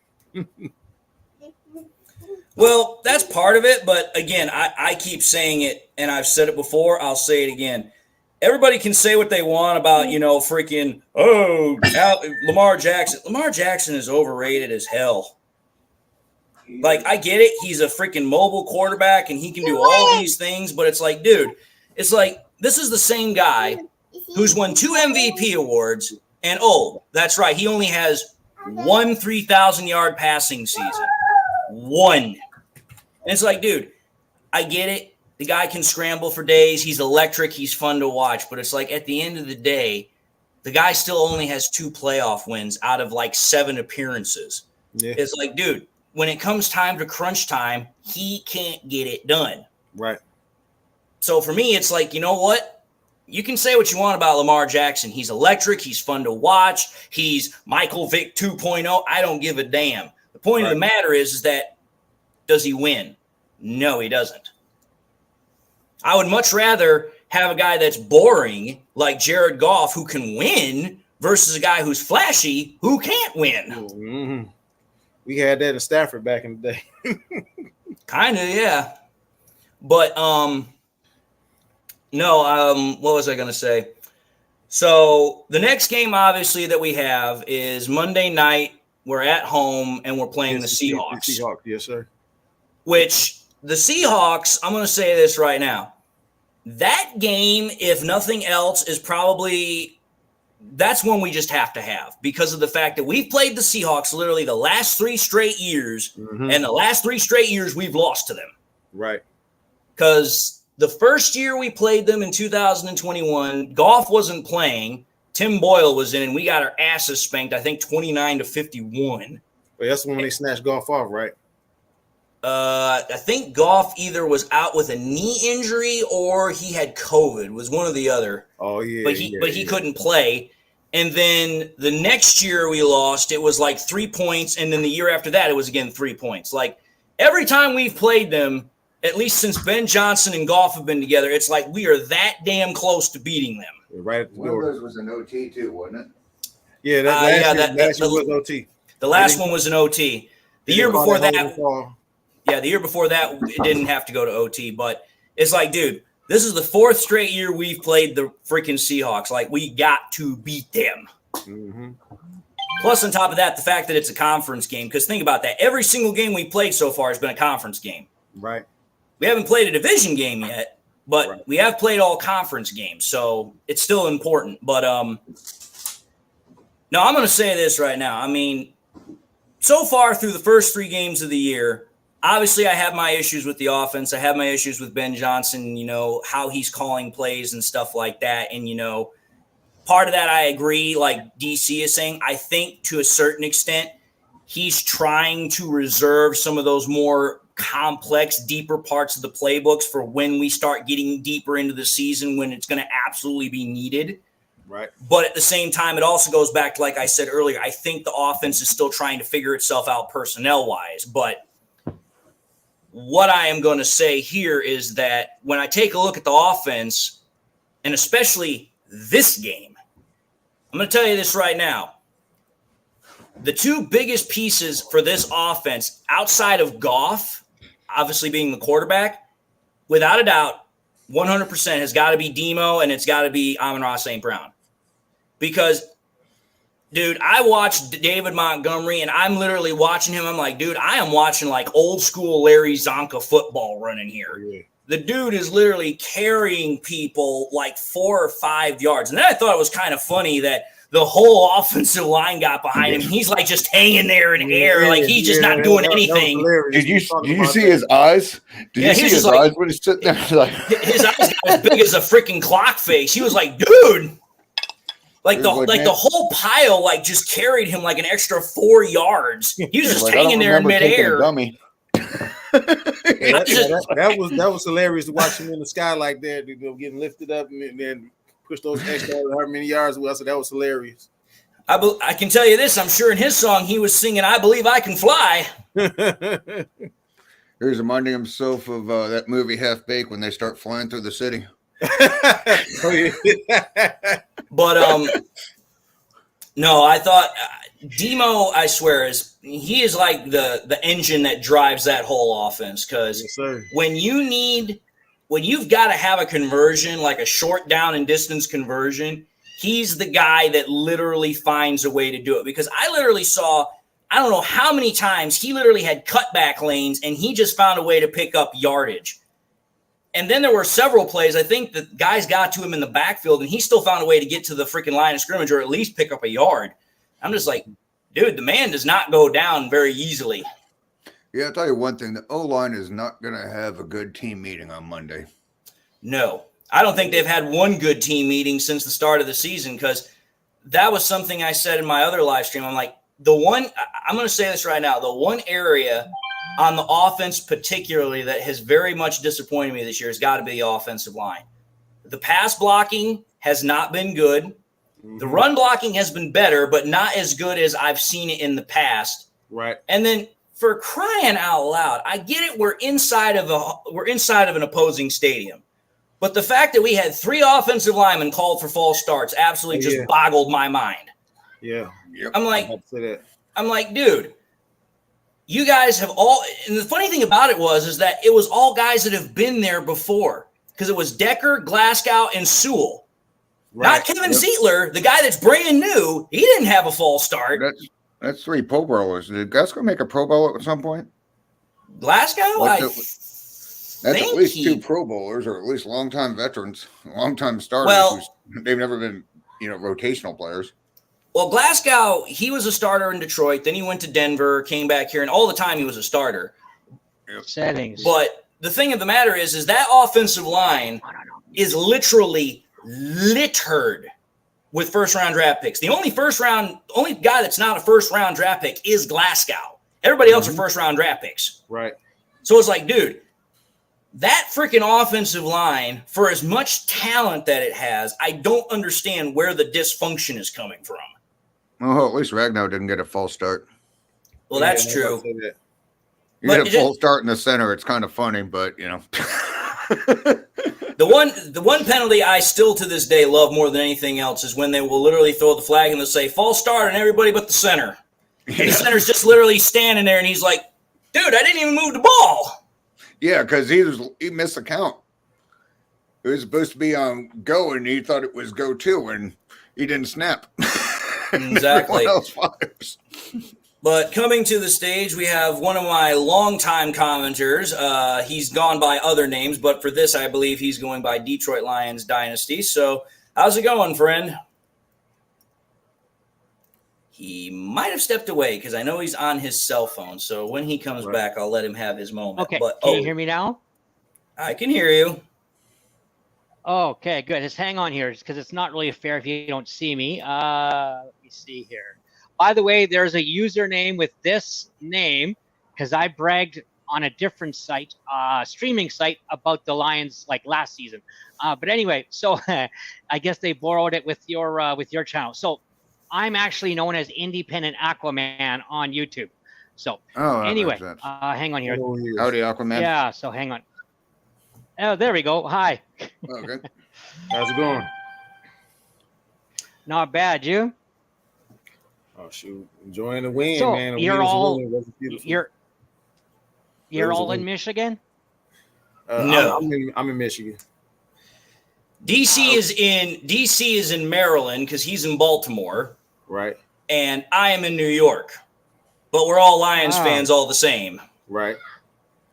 Well, that's part of it, but again, I keep saying it, and I've said it before, I'll say it again. Everybody can say what they want about, Lamar Jackson. Lamar Jackson is overrated as hell. Like, I get it. He's a freaking mobile quarterback, and he can do all these things, but it's like, dude, it's like this is the same guy who's won 2 MVP awards, and, that's right, he only has 1 3,000-yard passing season. 1. And it's like, dude, I get it. The guy can scramble for days. He's electric. He's fun to watch. But it's like at the end of the day, the guy still only has 2 playoff wins out of like 7 appearances. Yeah. It's like, dude, when it comes time to crunch time, he can't get it done. Right. So for me, it's like, you know what? You can say what you want about Lamar Jackson. He's electric. He's fun to watch. He's Michael Vick 2.0. I don't give a damn. The point of the matter is that does he win? No, he doesn't. I would much rather have a guy that's boring like Jared Goff who can win versus a guy who's flashy who can't win. Mm-hmm. We had that in Stafford back in the day. Kind of, yeah. But what was I going to say? So the next game, obviously, that we have is Monday night. We're at home, and we're playing the Seahawks. The Seahawks, yes, sir. Which the Seahawks, I'm going to say this right now. That game, if nothing else, is probably – that's one we just have to have because of the fact that we've played the Seahawks literally the last 3 straight years, and the last 3 straight years we've lost to them. Right. Because the first year we played them in 2021, Goff wasn't playing. Tim Boyle was in, and we got our asses spanked, I think, 29-51. Well, that's when they snatched Goff off, right? I think Goff either was out with a knee injury or he had COVID. Was one or the other. Oh, yeah. But he couldn't play. And then the next year we lost, it was like 3 points, and then the year after that, it was again 3 points. Like, every time we've played them, at least since Ben Johnson and Goff have been together, it's like we are that damn close to beating them. Right at the door. One of those was an OT too, wasn't it? Yeah, that last year was OT. The last one was an OT. The year before that, the year before that, it didn't have to go to OT. But it's like, dude, this is the 4th straight year we've played the freaking Seahawks. Like, we got to beat them. Mm-hmm. Plus, on top of that, the fact that it's a conference game. Because think about that. Every single game we played so far has been a conference game. Right. We haven't played a division game yet. But we have played all conference games, so it's still important. But no, I'm going to say this right now. I mean, so far through the first 3 games of the year, obviously I have my issues with the offense. I have my issues with Ben Johnson, how he's calling plays and stuff like that. And, part of that I agree, like DC is saying, I think to a certain extent he's trying to reserve some of those more complex, deeper parts of the playbooks for when we start getting deeper into the season when it's going to absolutely be needed. Right. But at the same time, it also goes back to, like I said earlier, I think the offense is still trying to figure itself out personnel-wise. But what I am going to say here is that when I take a look at the offense, and especially this game, I'm going to tell you this right now. The 2 biggest pieces for this offense outside of Goff, obviously being the quarterback, without a doubt, 100% has got to be Demo and it's got to be Amon-Ra St. Brown. Because, dude, I watched David Montgomery and I'm literally watching him. I'm like, dude, I am watching like old school Larry Zonka football running here. Yeah. The dude is literally carrying people like 4 or 5 yards. And then I thought it was kind of funny that the whole offensive line got behind him. He's like just hanging there in the air, like he's just not doing anything. Did you see his eyes? Did you see his eyes when he's sitting there? Like his eyes got as big as a freaking clock face. He was like, dude. Like the whole pile like just carried him like an extra 4 yards. He was just hanging there in midair. That was hilarious to watch him in the sky like that, getting lifted up and then push those extra however many yards. I said that was hilarious. I can tell you this. I'm sure in his song he was singing "I Believe I Can Fly." He's reminding himself of that movie Half Baked when they start flying through the city. But no, I thought Demo, I swear, he is like the engine that drives that whole offense. Because when you've got to have a conversion, like a short down and distance conversion, he's the guy that literally finds a way to do it. Because I literally saw, I don't know how many times he literally had cutback lanes and he just found a way to pick up yardage. And then there were several plays. I think the guys got to him in the backfield and he still found a way to get to the freaking line of scrimmage or at least pick up a yard. I'm just like, dude, the man does not go down very easily. Yeah, I'll tell you one thing. The O-line is not going to have a good team meeting on Monday. No, I don't think they've had one good team meeting since the start of the season because that was something I said in my other live stream. I'm like, I'm going to say this right now, the one area on the offense particularly that has very much disappointed me this year has got to be the offensive line. The pass blocking has not been good. Mm-hmm. The run blocking has been better, but not as good as I've seen it in the past. Right. And then for crying out loud, I get it. We're inside of an opposing stadium. But the fact that we had 3 offensive linemen called for false starts absolutely just boggled my mind. Yeah. Yep. I'm like, dude, you guys have all – and the funny thing about it is that it was all guys that have been there before because it was Decker, Glasgow, and Sewell. Right. Not Kevin Zeitler, the guy that's brand new. He didn't have a false start. That's 3 Pro Bowlers. Did Glasgow make a Pro Bowl at some point? Glasgow? That's at least 2 Pro Bowlers or at least longtime veterans, longtime starters. They've never been, rotational players. Well, Glasgow, he was a starter in Detroit. Then he went to Denver, came back here, and all the time he was a starter. Settings. But the thing of the matter is that offensive line is literally littered with first-round draft picks. The only guy that's not a first-round draft pick is Glasgow. Everybody else are first-round draft picks. Right. So it's like, dude, that freaking offensive line, for as much talent that it has, I don't understand where the dysfunction is coming from. Well, at least Ragnow didn't get a false start. Well, that's true. You get a false start in the center. It's kind of funny, but, The one penalty I still to this day love more than anything else is when they will literally throw the flag and they'll say, false start on everybody but the center. And the center's just literally standing there, and he's like, dude, I didn't even move the ball. Yeah, because he missed the count. It was supposed to be on go, and he thought it was go 2, and he didn't snap. Exactly. Everyone else fires. But coming to the stage, we have one of my longtime commenters. He's gone by other names, but for this, I believe he's going by Detroit Lions Dynasty. So how's it going, friend? He might have stepped away because I know he's on his cell phone. So when he comes back, I'll let him have his moment. Okay, but, can you hear me now? I can hear you. Okay, good. Just hang on here because it's not really fair if you don't see me. Let me see here. By the way, there's a username with this name because I bragged on a different site, streaming site, about the Lions like last season. But anyway, so I guess they borrowed it with your channel. So I'm actually known as Independent Aquaman on YouTube. So anyway, hang on here. Howdy, Aquaman. Yeah, so hang on. Oh, there we go. Hi. Okay. How's it going? Not bad, you? Oh shoot, enjoying the win, So man. you're all in Michigan? No. I'm in Michigan. DC is in Maryland because he's in Baltimore. Right. And I am in New York. But we're all Lions fans all the same. Right.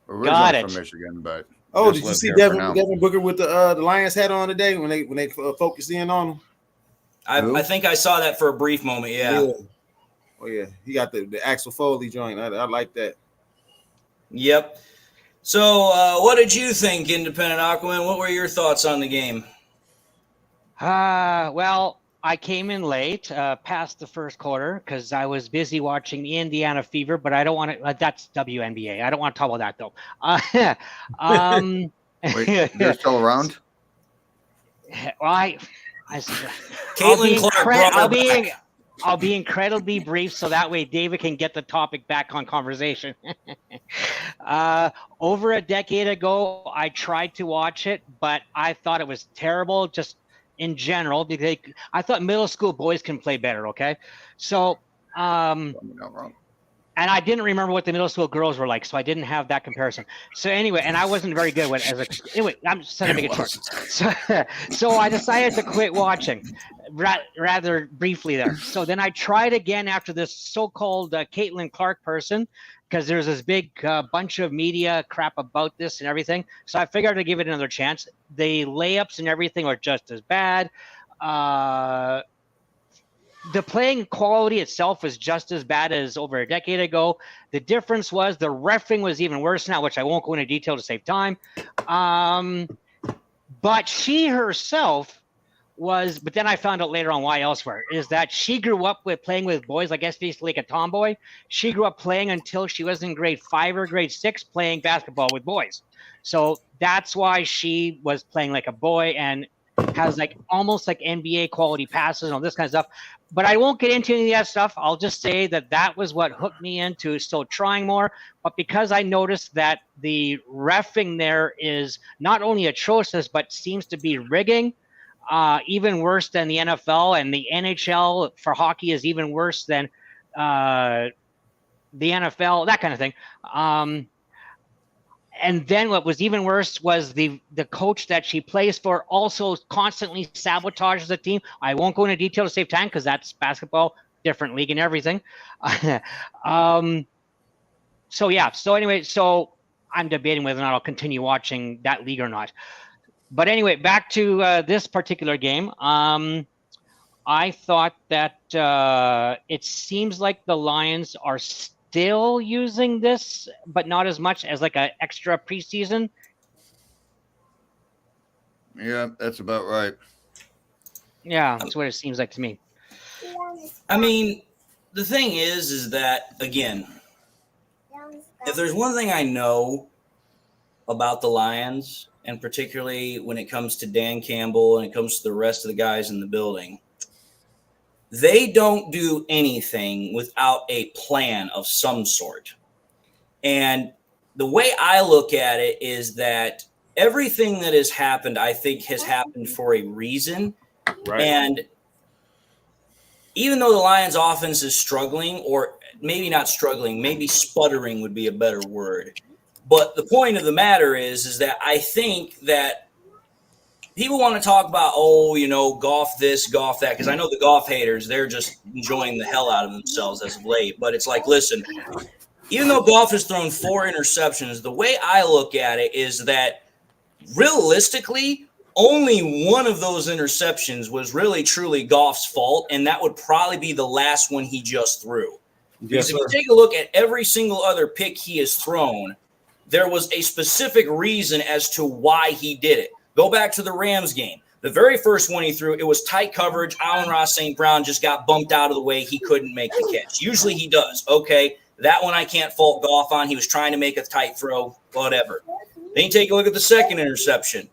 Got it. From Michigan, but did you see Devin Booker with the Lions hat on today when they focused in on him? I think I saw that for a brief moment. Yeah. Oh yeah, he got the Axel Foley joint. I like that. Yep. So, what did you think, Independent Aquaman? What were your thoughts on the game? Well, I came in late, past the first quarter, because I was busy watching the Indiana Fever, but I don't want to. That's WNBA. I don't want to talk about that though. Wait, they're still around? Well, Caitlin Clark brought her back. I'll be incredibly brief so that way David can get the topic back on conversation. Over a decade ago, I tried to watch it, but I thought it was terrible just in general because I thought middle school boys can play better, okay? So, and I didn't remember what the middle school girls were like, so I didn't have that comparison. So anyway, and I wasn't very good with anyway, I'm just trying to make it short. So I decided to quit watching rather briefly there. So then I tried again after this so-called Caitlin Clark person, because there's this big bunch of media crap about this and everything. So I figured I'd give it another chance. The layups and everything are just as bad. The playing quality itself was just as bad as over a decade ago. The difference was the reffing was even worse now, which I won't go into detail to save time. But she herself was, but then I found out later on why elsewhere, is that she grew up with playing with boys, I guess basically like a tomboy. She grew up playing until she was in grade 5 or grade 6 playing basketball with boys. So that's why she was playing like a boy and has like almost like NBA quality passes and all this kind of stuff. But I won't get into any of that stuff. I'll just say that that was what hooked me into still trying more. But because I noticed that the reffing there is not only atrocious, but seems to be rigging, even worse than the NFL, and the NHL for hockey is even worse than the NFL, that kind of thing. And then what was even worse was the coach that she plays for also constantly sabotages the team. I won't go into detail to save time because that's basketball, different league and everything. So yeah. So anyway, so I'm debating whether or not I'll continue watching that league or not. But anyway, back to this particular game. I thought that it seems like the Lions are still using this, but not as much as like an extra preseason. Yeah, that's about right. Yeah, that's what it seems like to me. I mean, the thing is that, again, if there's one thing I know about the Lions, and particularly when it comes to Dan Campbell and it comes to the rest of the guys in the building, they don't do anything without a plan of some sort. And the way I look at it is that everything that has happened, I think, has happened for a reason. Right. And even though the Lions offense is struggling, or maybe not struggling, maybe sputtering would be a better word. But the point of the matter is that I think that people want to talk about, Goff this, Goff that, because I know the Goff haters, they're just enjoying the hell out of themselves as of late. But it's like, listen, even though Goff has thrown 4 interceptions, the way I look at it is that realistically, only one of those interceptions was really truly Goff's fault, and that would probably be the last one he just threw. Because if you take a look at every single other pick he has thrown, there was a specific reason as to why he did it. Go back to the Rams game. The very first one he threw, it was tight coverage. Allen-Ross St. Brown just got bumped out of the way. He couldn't make the catch. Usually he does. Okay, that one I can't fault Goff on. He was trying to make a tight throw, whatever. Then you take a look at the second interception.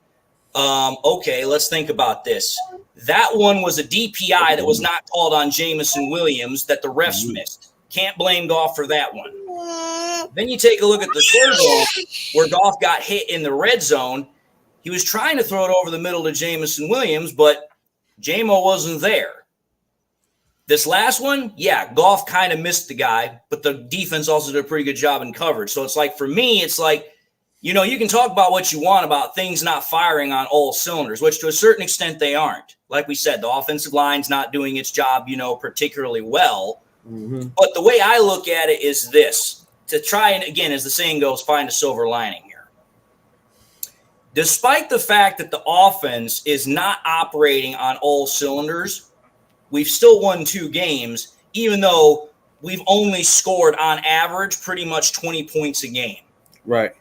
Okay, let's think about this. That one was a DPI that was not called on Jamison Williams that the refs missed. Can't blame Goff for that one. Then you take a look at the third one where Goff got hit in the red zone. He was trying to throw it over the middle to Jamison Williams, but J-Mo wasn't there. This last one, yeah, Goff kind of missed the guy, but the defense also did a pretty good job in coverage. So it's like, for me, it's like, you can talk about what you want about things not firing on all cylinders, which to a certain extent they aren't. Like we said, the offensive line's not doing its job, particularly well. Mm-hmm. But the way I look at it is this, to try and, again, as the saying goes, find a silver lining here. Despite the fact that the offense is not operating on all cylinders, we've still won 2 games, even though we've only scored on average pretty much 20 points a game. Right.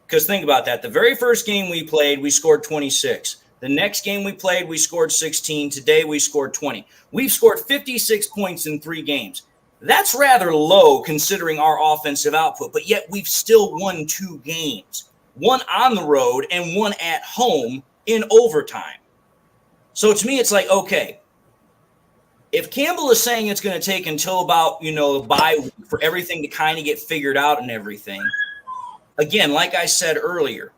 Because think about that. The very first game we played, we scored 26. The next game we played, we scored 16. Today, we scored 20. We've scored 56 points in 3 games. That's rather low considering our offensive output, but yet we've still won 2 games. 1 on the road and 1 at home in overtime. So to me, it's like, okay, if Campbell is saying it's going to take until about, the bye week for everything to kind of get figured out and everything, again, like I said earlier,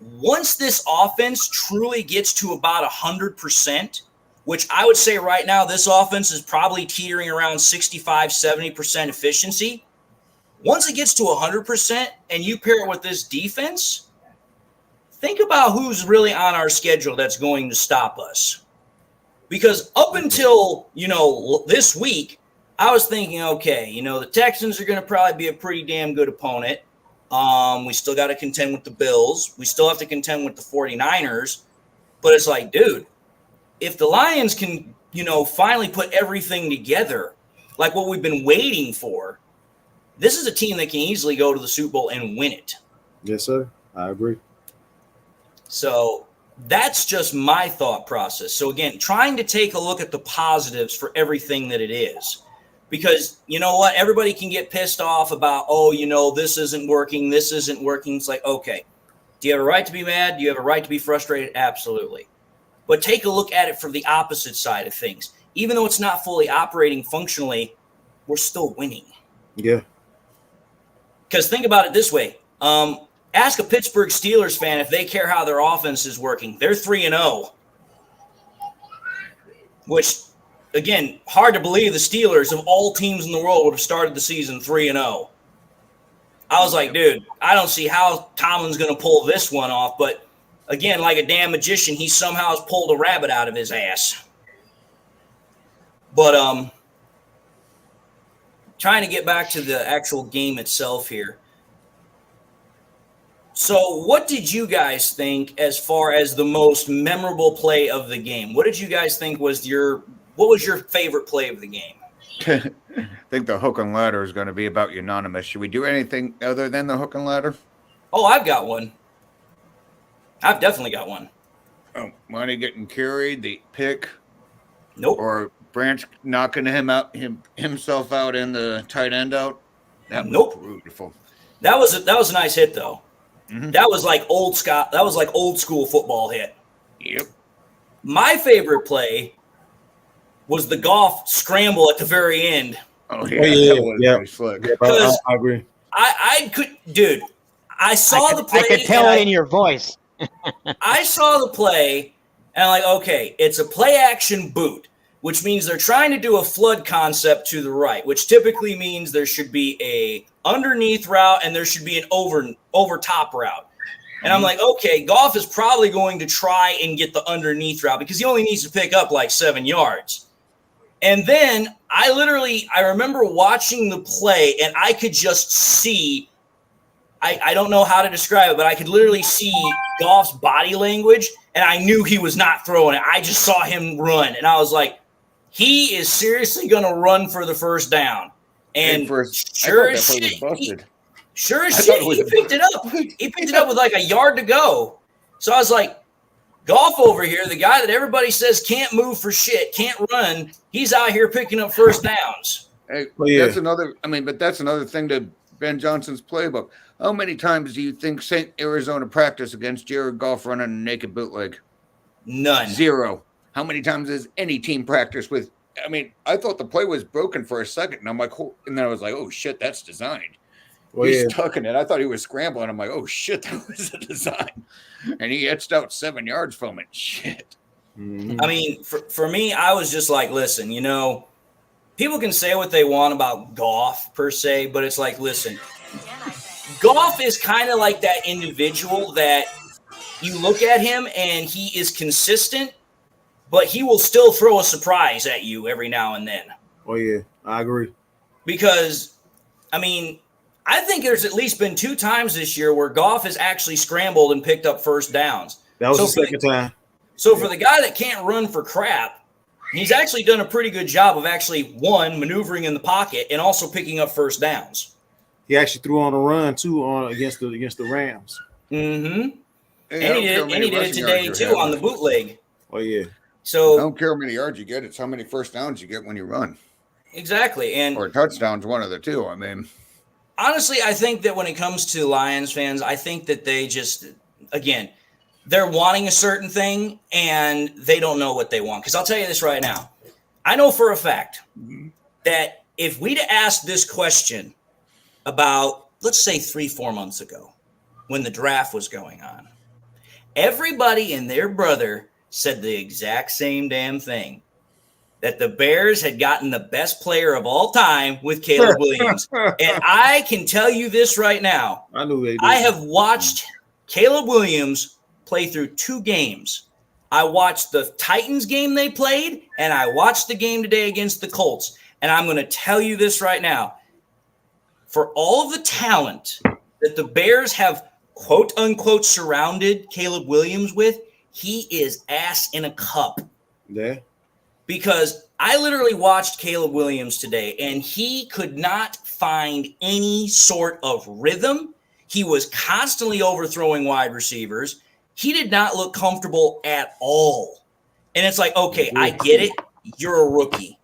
once this offense truly gets to about 100%, which I would say right now this offense is probably teetering around 65, 70% efficiency. Once it gets to 100% and you pair it with this defense, think about who's really on our schedule that's going to stop us. Because up until, this week, I was thinking, okay, the Texans are going to probably be a pretty damn good opponent. We still got to contend with the Bills. We still have to contend with the 49ers. But it's like, dude, if the Lions can, finally put everything together, like what we've been waiting for, this is a team that can easily go to the Super Bowl and win it. Yes, sir. I agree. So that's just my thought process. So, again, trying to take a look at the positives for everything that it is. Because, you know what, everybody can get pissed off about, this isn't working, this isn't working. It's like, okay, do you have a right to be mad? Do you have a right to be frustrated? Absolutely. But take a look at it from the opposite side of things. Even though it's not fully operating functionally, we're still winning. Yeah. Because think about it this way. Ask a Pittsburgh Steelers fan if they care how their offense is working. They're 3-0. Which, again, hard to believe the Steelers, of all teams in the world, would have started the season 3-0. I was like, dude, I don't see how Tomlin's going to pull this one off. But, again, like a damn magician, he somehow has pulled a rabbit out of his ass. But trying to get back to the actual game itself here. So what did you guys think as far as the most memorable play of the game? What did you guys think was what was your favorite play of the game? I think the hook and ladder is going to be about unanimous. Should we do anything other than the hook and ladder? Oh, I've got one. I've definitely got one. Oh, Money getting carried, the pick. Nope. Or Branch knocking himself out in the tight end out. That nope. was beautiful. That was a nice hit though. Mm-hmm. That was like old school football hit. Yep. My favorite play was the Goff scramble at the very end. Oh yeah, that was really slick. Yeah, I agree. I saw the play. I could tell it in your voice. I saw the play, and I'm like, okay, it's a play action boot, which means they're trying to do a flood concept to the right, which typically means there should be a underneath route and there should be an over top route. And I'm like, okay, Goff is probably going to try and get the underneath route because he only needs to pick up like 7 yards. And then I remember watching the play and I could just see, I don't know how to describe it, but I could literally see Goff's body language and I knew he was not throwing it. I just saw him run and I was like, he is seriously going to run for the first down. And sure as shit, he picked it up. He picked it up with like a yard to go. So I was like, Goff over here, the guy that everybody says can't move for shit, can't run, he's out here picking up first downs. Hey, that's another thing to Ben Johnson's playbook. How many times do you think St. Arizona practiced against Jared Goff running a naked bootleg? None. 0. How many times has any team practiced with? I mean, I thought the play was broken for a second, and I'm like, and then I was like, oh shit, that's designed. He's tucking it. I thought he was scrambling. I'm like, oh shit, that was a design, and he etched out 7 yards from it. Shit. Mm-hmm. I mean, for me, I was just like, listen, people can say what they want about Goff per se, but it's like, listen, Goff is kind of like that individual that you look at him and he is consistent, but he will still throw a surprise at you every now and then. Oh, yeah, I agree. Because, I mean, I think there's at least been 2 times this year where Goff has actually scrambled and picked up first downs. That was the second time. So for the guy that can't run for crap, He's actually done a pretty good job of actually, maneuvering in the pocket and also picking up first downs. He actually threw on a run too against the Rams. Mm-hmm. Hey, And he did it today too on the bootleg. Oh yeah. So I don't care how many yards you get; it's how many first downs you get when you run. Exactly, and or touchdowns, one of the two. I mean, honestly, I think that when it comes to Lions fans, I think that they just, again, they're wanting a certain thing and they don't know what they want. Because I'll tell you this right now, I know for a fact that if we'd asked this question about, let's say 3-4 months ago, when the draft was going on, everybody and their brother said the exact same damn thing, that the Bears had gotten the best player of all time with Caleb Williams. And I can tell you this right now. I knew they did. I have watched Caleb Williams play through 2 games. I watched the Titans game they played, and I watched the game today against the Colts. And I'm going to tell you this right now. For all of the talent that the Bears have, quote unquote, surrounded Caleb Williams with, he is ass in a cup. Yeah. Because I literally watched Caleb Williams today, and he could not find any sort of rhythm. He was constantly overthrowing wide receivers. He did not look comfortable at all. And it's like, okay, I get it. You're a rookie.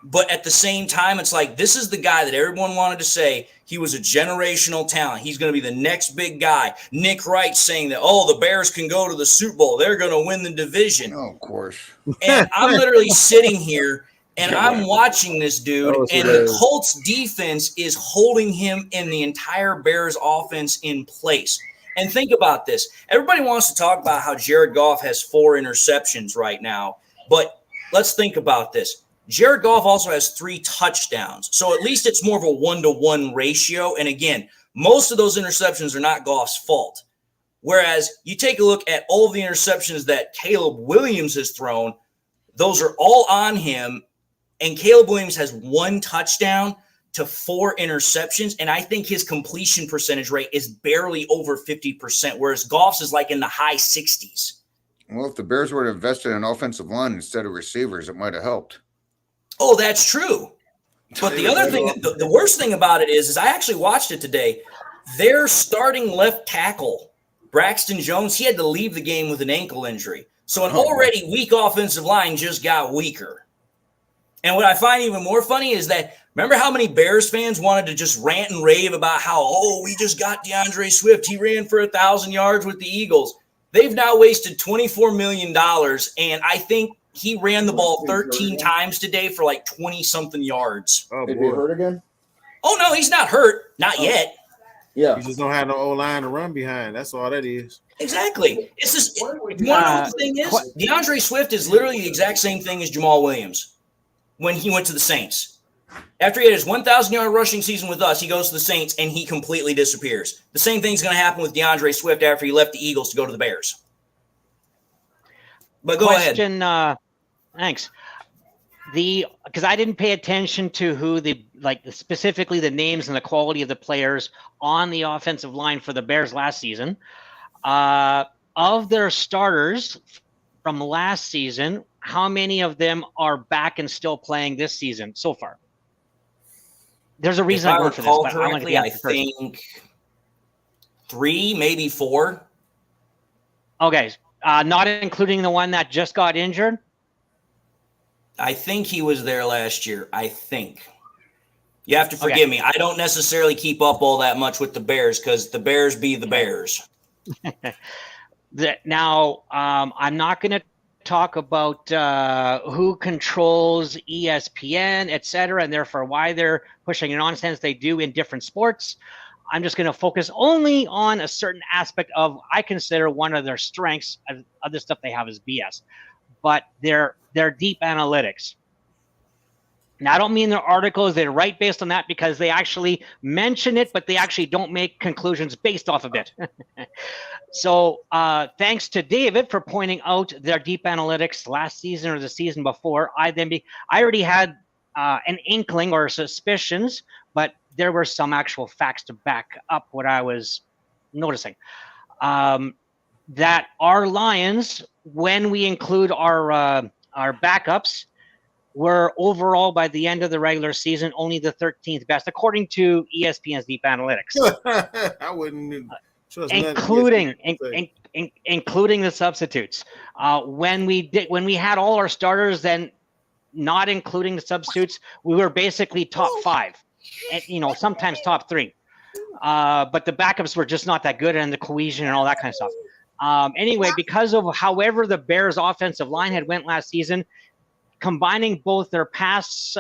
But at the same time, it's like, this is the guy that everyone wanted to say he was a generational talent. He's going to be the next big guy. Nick Wright saying that, oh, the Bears can go to the Super Bowl. They're going to win the division. Oh, of course. And I'm literally sitting here, and I'm watching this dude, and the Colts defense is holding him in the entire Bears offense in place. And think about this. Everybody wants to talk about how Jared Goff has 4 interceptions right now. But let's think about this. Jared Goff also has 3 touchdowns. So at least it's more of a 1-to-1 ratio. And again, most of those interceptions are not Goff's fault. Whereas you take a look at all of the interceptions that Caleb Williams has thrown, those are all on him. And Caleb Williams has 1 touchdown to 4 interceptions. And I think his completion percentage rate is barely over 50%, whereas Goff's is like in the high 60s. Well, if the Bears would have invested in offensive line instead of receivers, it might have helped. Oh, that's true. But the other thing, the worst thing about it is I actually watched it today. Their starting left tackle, Braxton Jones, he had to leave the game with an ankle injury. So an already weak offensive line just got weaker. And what I find even more funny is that, remember how many Bears fans wanted to just rant and rave about how, oh, we just got DeAndre Swift. He ran for 1,000 yards with the Eagles. They've now wasted $24 million, and I think he ran the ball 13 times today for like 20-something yards. Oh, Did he hurt again? Oh, no, he's not hurt. Not yet. Yeah. You just don't have no O-line to run behind. That's all that is. Exactly. It's just, you want to know what the thing is? DeAndre Swift is literally the exact same thing as Jamal Williams when he went to the Saints. After he had his 1,000-yard rushing season with us, he goes to the Saints, and he completely disappears. The same thing's going to happen with DeAndre Swift after he left the Eagles to go to the Bears. But go ahead. Thanks. Because I didn't pay attention to who specifically the names and the quality of the players on the offensive line for the Bears last season. Of their starters from last season, how many of them are back and still playing this season so far? There's a reason I'm going for this. But correctly, I think 3, maybe 4. Okay. Not including the one that just got injured? I think he was there last year. I think. You have to forgive me. I don't necessarily keep up all that much with the Bears because the Bears be the Bears. Now, I'm not going to talk about who controls ESPN, et cetera, and therefore why they're pushing the nonsense they do in different sports. I'm just going to focus only on a certain aspect of, I consider one of their strengths. Other stuff they have is BS. But their deep analytics. Now, I don't mean their articles. They write based on that because they actually mention it, but they actually don't make conclusions based off of it. So thanks to David for pointing out their deep analytics last season or the season before. I already had an inkling or suspicions, but there were some actual facts to back up what I was noticing. That our Lions, when we include our backups, were overall by the end of the regular season only the 13th best, according to ESPN's Deep Analytics, I wouldn't trust including the substitutes. When we had all our starters, then not including the substitutes, we were basically top 5, and sometimes top 3. But the backups were just not that good, and the cohesion and all that kind of stuff. Anyway, because of however the Bears' offensive line had went last season, combining both their pass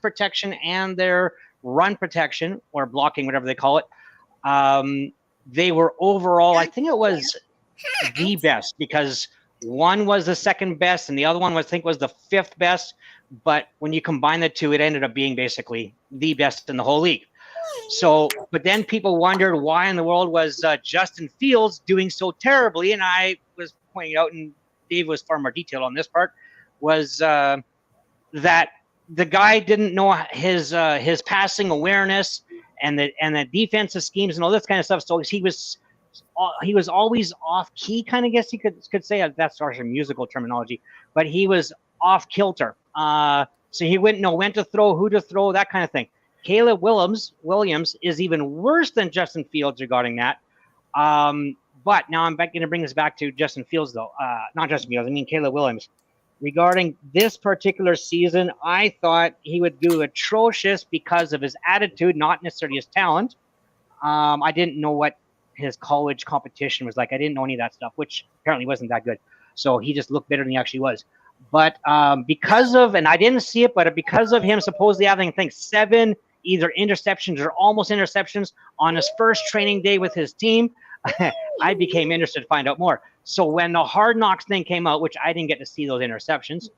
protection and their run protection, or blocking, whatever they call it, they were overall, I think it was the best, because one was the second best and the other one was the 5th best. But when you combine the two, it ended up being basically the best in the whole league. So, but then people wondered why in the world was Justin Fields doing so terribly. And I was pointing out, and Dave was far more detailed on this part, was that the guy didn't know his passing awareness and the defensive schemes and all this kind of stuff. So he was always off key, kind of, guess you could say. That's sort of musical terminology, but he was off kilter. So he wouldn't know when to throw, who to throw, that kind of thing. Caleb Williams is even worse than Justin Fields regarding that. But now I'm going to bring this back to Justin Fields, though. Not Justin Fields, I mean Caleb Williams. Regarding this particular season, I thought he would do atrocious because of his attitude, not necessarily his talent. I didn't know what his college competition was like. I didn't know any of that stuff, which apparently wasn't that good. So he just looked better than he actually was. But because of, and I didn't see it, but because of him supposedly having, I think, 7 either interceptions or almost interceptions on his first training day with his team, I became interested to find out more. So when the Hard Knocks thing came out, which I didn't get to see those interceptions,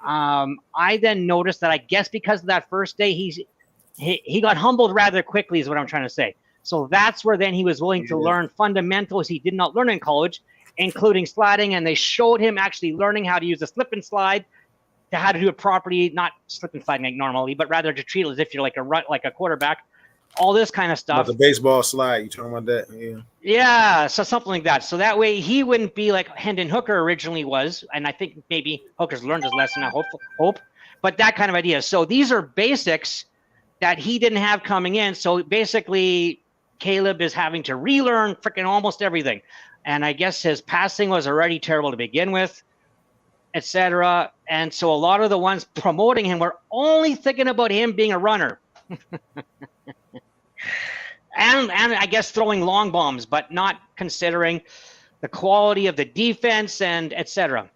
I then noticed that I guess because of that first day, he got humbled rather quickly is what I'm trying to say. So that's where then he was willing to learn fundamentals he did not learn in college, including sliding, and they showed him actually learning how to use a slip and slide, to how to do it properly, not slip and slide like normally, but rather to treat it as if you're like a quarterback, all this kind of stuff. Like the baseball slide, you talking about that? Yeah. Yeah, so something like that. So that way he wouldn't be like Hendon Hooker originally was, and I think maybe Hooker's learned his lesson, I hope, but that kind of idea. So these are basics that he didn't have coming in. So basically Caleb is having to relearn freaking almost everything. And I guess his passing was already terrible to begin with, etc. And so a lot of the ones promoting him were only thinking about him being a runner. and I guess throwing long bombs, but not considering the quality of the defense and etc.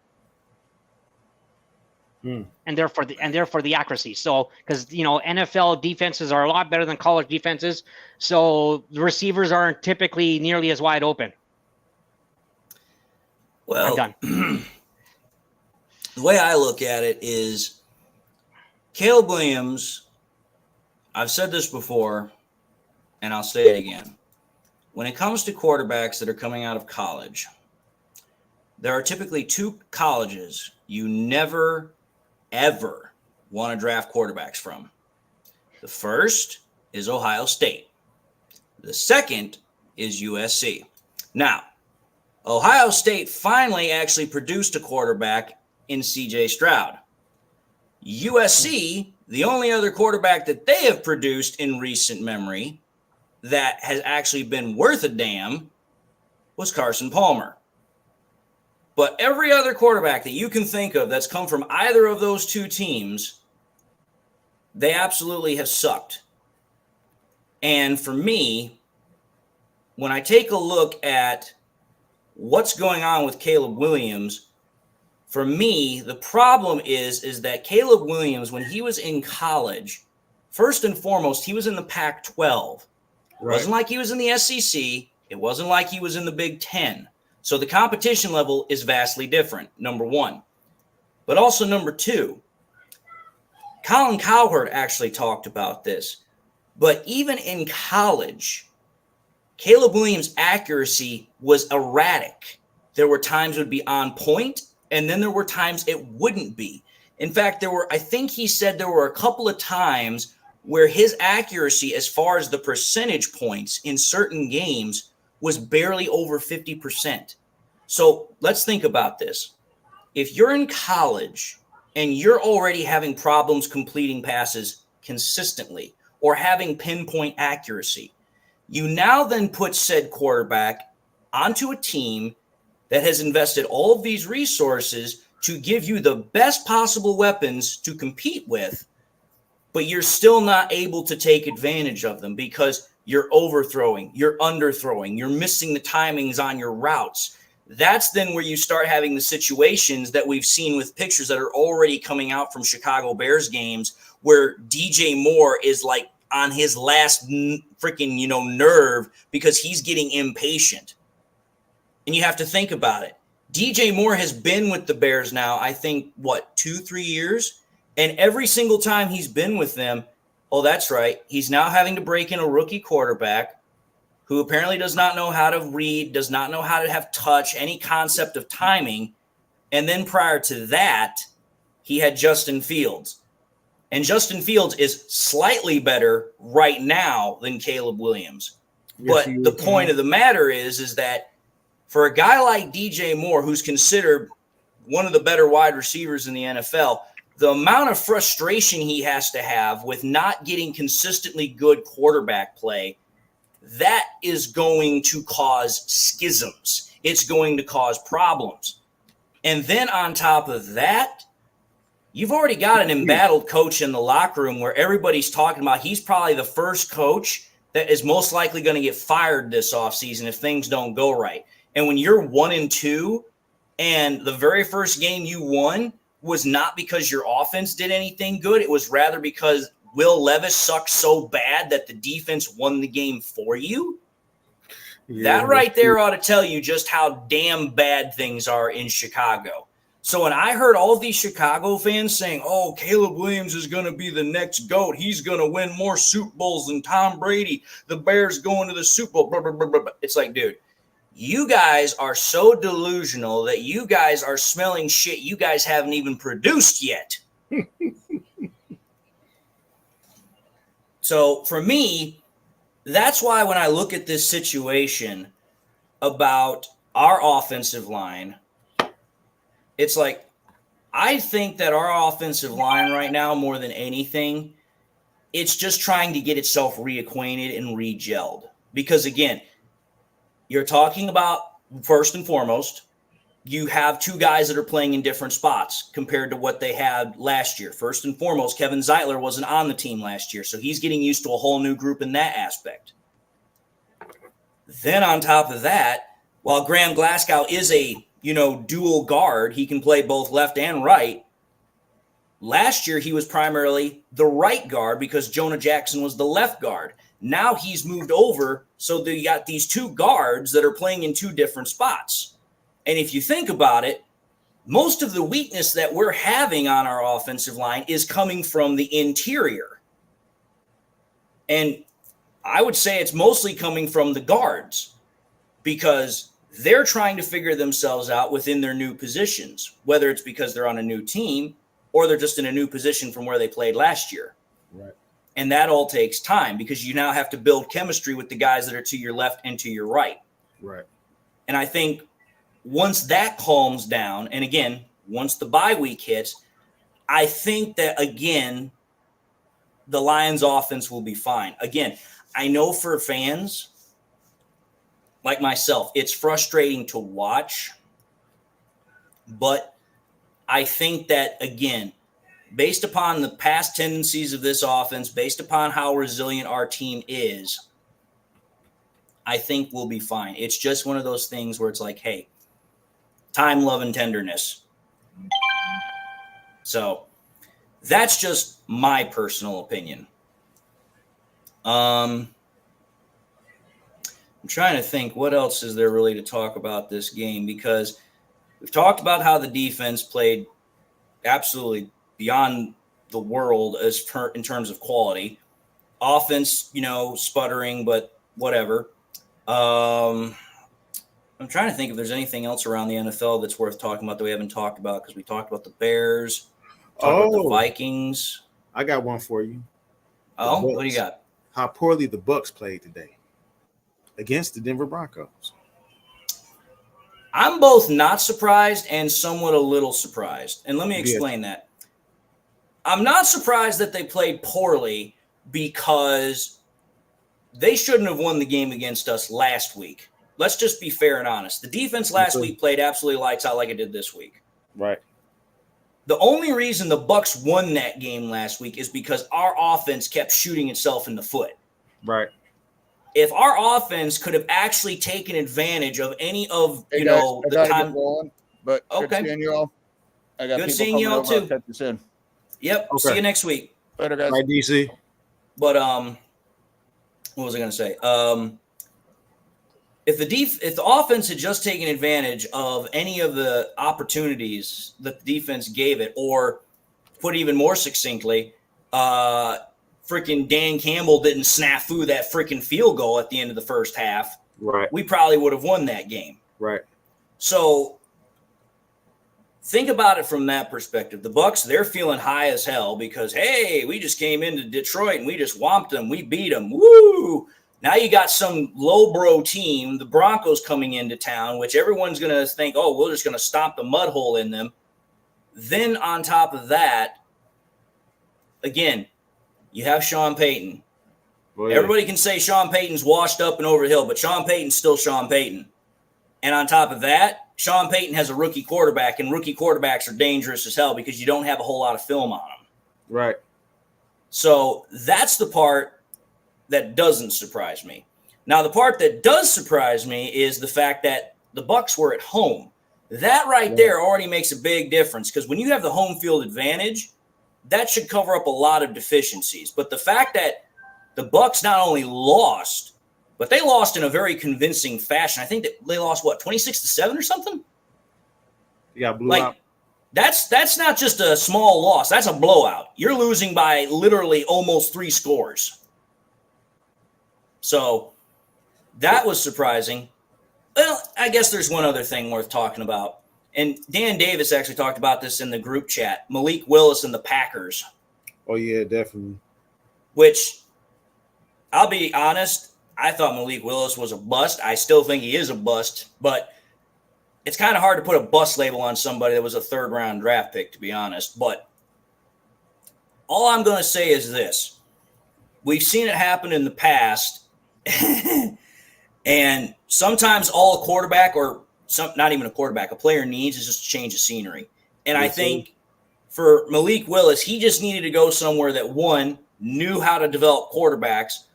And therefore the accuracy. So because NFL defenses are a lot better than college defenses, so the receivers aren't typically nearly as wide open. Well, I'm done. The way I look at it is Caleb Williams, I've said this before, and I'll say it again. When it comes to quarterbacks that are coming out of college, there are typically 2 colleges you never, ever want to draft quarterbacks from. The first is Ohio State. The second is USC. Now, Ohio State finally actually produced a quarterback in C.J. Stroud. USC, the only other quarterback that they have produced in recent memory that has actually been worth a damn was Carson Palmer. But every other quarterback that you can think of that's come from either of those 2 teams, they absolutely have sucked. And for me, when I take a look at what's going on with Caleb Williams, for me, the problem is that Caleb Williams, when he was in college, first and foremost, he was in the Pac-12. It wasn't like he was in the SEC. It wasn't like he was in the Big Ten. So the competition level is vastly different, number one. But also number 2, Colin Cowherd actually talked about this. But even in college, Caleb Williams' accuracy was erratic. There were times it would be on point, and then there were times it wouldn't be. In fact, I think he said there were a couple of times where his accuracy as far as the percentage points in certain games was barely over 50%. So let's think about this. If you're in college and you're already having problems completing passes consistently or having pinpoint accuracy. You now then put said quarterback onto a team that has invested all of these resources to give you the best possible weapons to compete with, but you're still not able to take advantage of them because you're overthrowing, you're underthrowing, you're missing the timings on your routes. That's then where you start having the situations that we've seen with pictures that are already coming out from Chicago Bears games where DJ Moore is like on his last freaking, nerve because he's getting impatient. And you have to think about it. DJ Moore has been with the Bears now, I think, 2-3 years? And every single time he's been with them, oh, that's right, he's now having to break in a rookie quarterback who apparently does not know how to read, does not know how to have touch, any concept of timing. And then prior to that, he had Justin Fields. And Justin Fields is slightly better right now than Caleb Williams. Yes, but the point of the matter is that for a guy like DJ Moore, who's considered one of the better wide receivers in the NFL, the amount of frustration he has to have with not getting consistently good quarterback play, that is going to cause schisms. It's going to cause problems. And then on top of that, you've already got an embattled coach in the locker room where everybody's talking about he's probably the first coach that is most likely going to get fired this offseason if things don't go right. And when you're 1-2 and the very first game you won was not because your offense did anything good, it was rather because Will Levis sucked so bad that the defense won the game for you. Yeah, that right there ought to tell you just how damn bad things are in Chicago. So when I heard all of these Chicago fans saying, oh, Caleb Williams is going to be the next GOAT, he's going to win more Super Bowls than Tom Brady, the Bears going to the Super Bowl, blah, blah, blah, blah. It's like, dude, you guys are so delusional that you guys are smelling shit you guys haven't even produced yet. So for me, that's why when I look at this situation about our offensive line, it's like, I think that our offensive line right now, more than anything, it's just trying to get itself reacquainted and re-gelled. Because again, you're talking about, first and foremost, you have two guys that are playing in different spots compared to what they had last year. First and foremost, Kevin Zeitler wasn't on the team last year, so he's getting used to a whole new group in that aspect. Then on top of that, while Graham Glasgow is a dual guard, he can play both left and right. Last year, he was primarily the right guard because Jonah Jackson was the left guard. Now he's moved over, so you got these two guards that are playing in two different spots. And if you think about it, most of the weakness that we're having on our offensive line is coming from the interior. And I would say it's mostly coming from the guards because they're trying to figure themselves out within their new positions, whether it's because they're on a new team or they're just in a new position from where they played last year. Right. And that all takes time because you now have to build chemistry with the guys that are to your left and to your right. Right. And I think once that calms down, and again, once the bye week hits, I think that, again, the Lions offense will be fine. Again, I know for fans like myself, it's frustrating to watch, but I think that, again, based upon the past tendencies of this offense, based upon how resilient our team is, I think we'll be fine. It's just one of those things where it's like, hey, time, love, and tenderness. So that's just my personal opinion. I'm trying to think what else is there really to talk about this game, because we've talked about how the defense played absolutely beyond the world in terms of quality. Offense, sputtering, but whatever. I'm trying to think if there's anything else around the NFL that's worth talking about that we haven't talked about, because we talked about the Bears, talked about the Vikings. I got one for you. Oh, what do you got? How poorly the Bucs played today against the Denver Broncos. I'm both not surprised and somewhat a little surprised. And let me explain that. I'm not surprised that they played poorly because they shouldn't have won the game against us last week. Let's just be fair and honest. The defense last week played absolutely lights out like it did this week. Right. The only reason the Bucks won that game last week is because our offense kept shooting itself in the foot. Right. If our offense could have actually taken advantage of any of, Hey, you guys, know, I the gotta time. get rolling, but good Okay. seeing you all. I got Good people seeing coming you all, over. I'll too. catch you soon. Yep. Okay. See you next week. Later, guys. Right, DC. But what was I going to say? If the offense had just taken advantage of any of the opportunities that the defense gave it, or put even more succinctly, freaking Dan Campbell didn't snafu that freaking field goal at the end of the first half, Right. we probably would have won that game. Right. So think about it from that perspective. The Bucks, they're feeling high as hell because, hey, we just came into Detroit and we just whomped them. We beat them. Woo! Now you got some low-bro team, the Broncos, coming into town, which everyone's going to think, oh, we're just going to stomp the mud hole in them. Then on top of that, again, you have Sean Payton. Well, yeah. Everybody can say Sean Payton's washed up and over the hill, but Sean Payton's still Sean Payton. And on top of that, Sean Payton has a rookie quarterback, and rookie quarterbacks are dangerous as hell because you don't have a whole lot of film on them. Right. So that's the part that doesn't surprise me. Now, the part that does surprise me is the fact that the Bucks were at home. That right there already makes a big difference because when you have the home field advantage, that should cover up a lot of deficiencies. But the fact that the Bucks not only lost, but they lost in a very convincing fashion. I think that they lost, 26-7 or something? Yeah, blew out. That's not just a small loss. That's a blowout. You're losing by literally almost 3 scores. So that was surprising. Well, I guess there's one other thing worth talking about. And Dan Davis actually talked about this in the group chat. Malik Willis and the Packers. Oh, yeah, definitely. Which, I'll be honest, I thought Malik Willis was a bust. I still think he is a bust. But it's kind of hard to put a bust label on somebody that was a third-round draft pick, to be honest. But all I'm going to say is this. We've seen it happen in the past. And sometimes all a quarterback not even a quarterback, a player needs is just a change of scenery. And I think for Malik Willis, he just needed to go somewhere that, one, knew how to develop quarterbacks,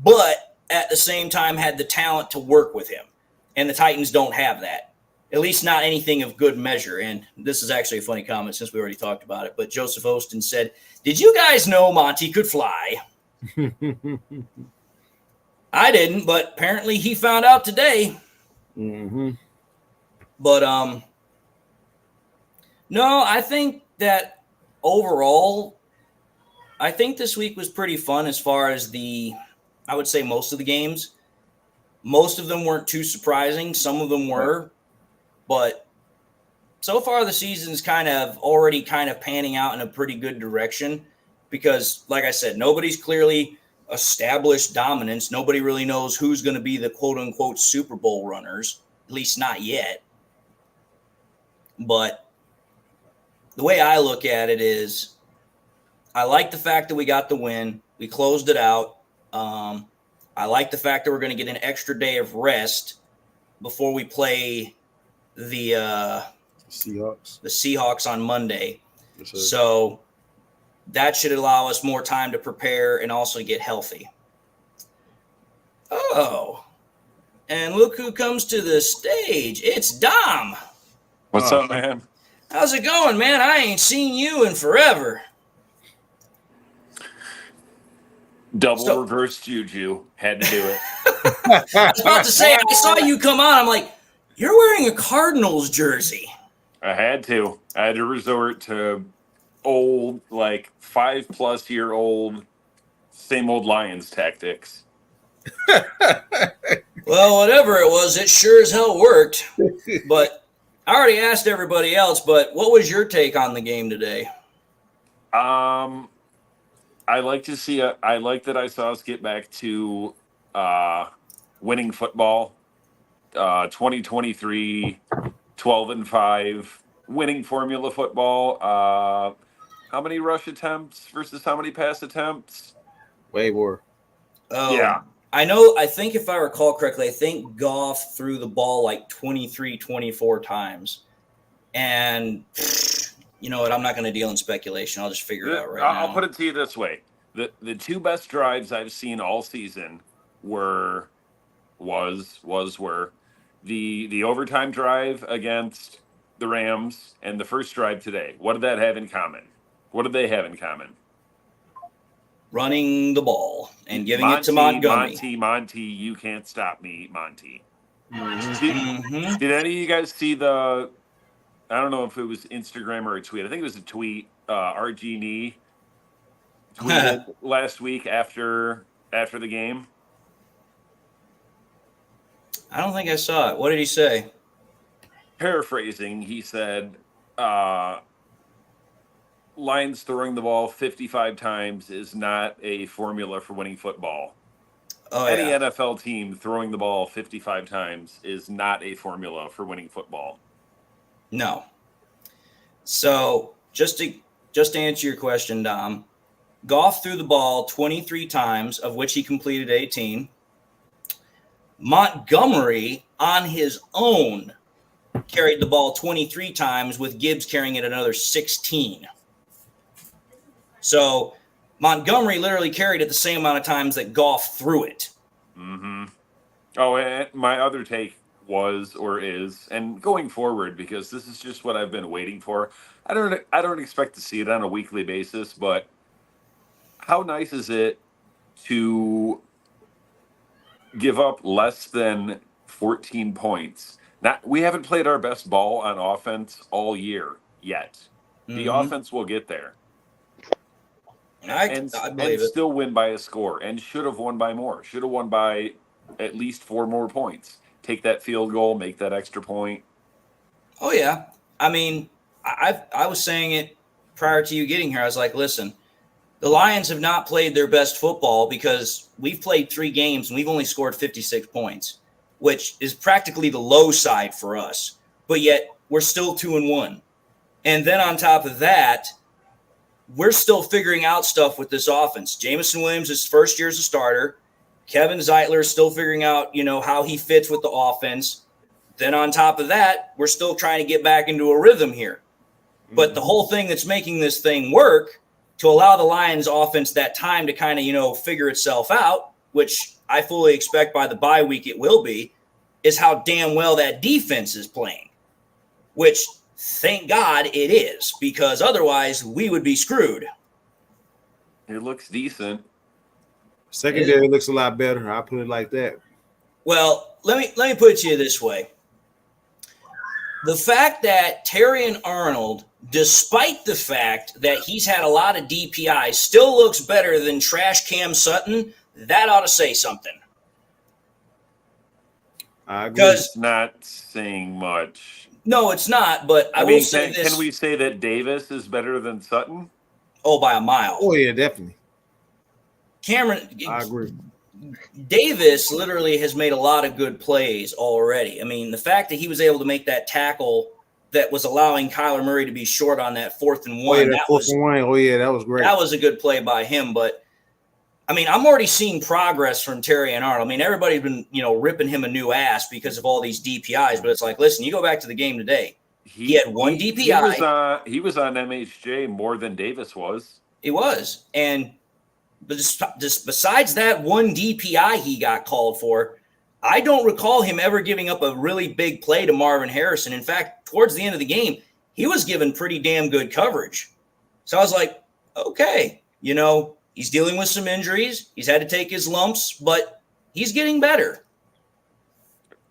but at the same time had the talent to work with him. And the Titans don't have that, at least not anything of good measure. And this is actually a funny comment since we already talked about it. But Joseph Osteen said, "Did you guys know Monty could fly?" I didn't, but apparently he found out today. Mm-hmm. But no, I think that overall, I think this week was pretty fun as far as I would say most of the games. Most of them weren't too surprising. Some of them were. But so far the season's already panning out in a pretty good direction because, like I said, nobody's clearly established dominance. Nobody really knows who's going to be the quote-unquote Super Bowl runners, at least not yet. But the way I look at it is I like the fact that we got the win. We closed it out. I like the fact that we're going to get an extra day of rest before we play the Seahawks on Monday. Yes, sir. So that should allow us more time to prepare and also get healthy. Oh, and look who comes to the stage. It's Dom. What's up, man? How's it going, man? I ain't seen you in forever. Double reverse juju. Had to do it. I was about to say, I saw you come on. I'm like, you're wearing a Cardinals jersey. I had to resort to old, 5+ year old, same old Lions tactics. Well, whatever it was, it sure as hell worked. But I already asked everybody else, but what was your take on the game today? I like that I saw us get back to winning football. 2023, 12-5, winning formula football. How many rush attempts versus how many pass attempts? Way more. Oh, Yeah. I think if I recall correctly, I think Goff threw the ball like 23, 24 times. And you know what? I'm not going to deal in speculation. I'll just figure it out right now. I'll put it to you this way. The two best drives I've seen all season were the overtime drive against the Rams and the first drive today. What did that have in common? What did they have in common? Running the ball and giving it to Montgomery. Monty, you can't stop me, Monty. Mm-hmm. Did any of you guys see the? I don't know if it was Instagram or a tweet. I think it was a tweet. RG tweeted last week after the game. I don't think I saw it. What did he say? Paraphrasing, he said, Lions throwing the ball 55 times is not a formula for winning football. Any NFL team throwing the ball 55 times is not a formula for winning football. No. So just to answer your question, Dom, Goff threw the ball 23 times, of which he completed 18. Montgomery, on his own, carried the ball 23 times, with Gibbs carrying it another 16. So Montgomery literally carried it the same amount of times that Goff threw it. Mm-hmm. Oh, and my other take was or is, and going forward, because this is just what I've been waiting for. I don't expect to see it on a weekly basis, but how nice is it to give up less than 14 points? We haven't played our best ball on offense all year yet. The offense will get there. I believe it. Still win by a score, and should have won by more. Should have won by at least 4 more points. Take that field goal, make that extra point. Oh, yeah. I mean, I was saying it prior to you getting here. I was like, listen, the Lions have not played their best football because we've played 3 games and we've only scored 56 points, which is practically the low side for us. But yet we're still 2-1. And then on top of that, we're still figuring out stuff with this offense. Jamison Williams is first year as a starter. Kevin Zeitler is still figuring out, how he fits with the offense. Then on top of that, we're still trying to get back into a rhythm here. But the whole thing that's making this thing work, to allow the Lions offense that time to kind of, figure itself out, which I fully expect by the bye week it will be, is how damn well that defense is playing, which thank God it is, because otherwise we would be screwed. It looks decent. Secondary looks a lot better. I'll put it like that. Well, let me put it to you this way. The fact that Terrion Arnold, despite the fact that he's had a lot of DPI, still looks better than trash Cam Sutton, that ought to say something. I agree. Because not saying much. No, it's not, but I will say this. Can we say that Davis is better than Sutton? Oh, by a mile. Oh, yeah, definitely. Cameron, I agree. Davis literally has made a lot of good plays already. I mean, the fact that he was able to make that tackle that was allowing Kyler Murray to be short on that 4th and 1. That was great. That was a good play by him. But, I mean, I'm already seeing progress from Terrion Arnold. I mean, everybody's been, ripping him a new ass because of all these DPIs. But it's like, listen, you go back to the game today. He had 1 DPI. He was on MHJ more than Davis was. He was. But just besides that 1 DPI he got called for, I don't recall him ever giving up a really big play to Marvin Harrison. In fact, towards the end of the game, he was given pretty damn good coverage. So I was like, okay, he's dealing with some injuries. He's had to take his lumps, but he's getting better.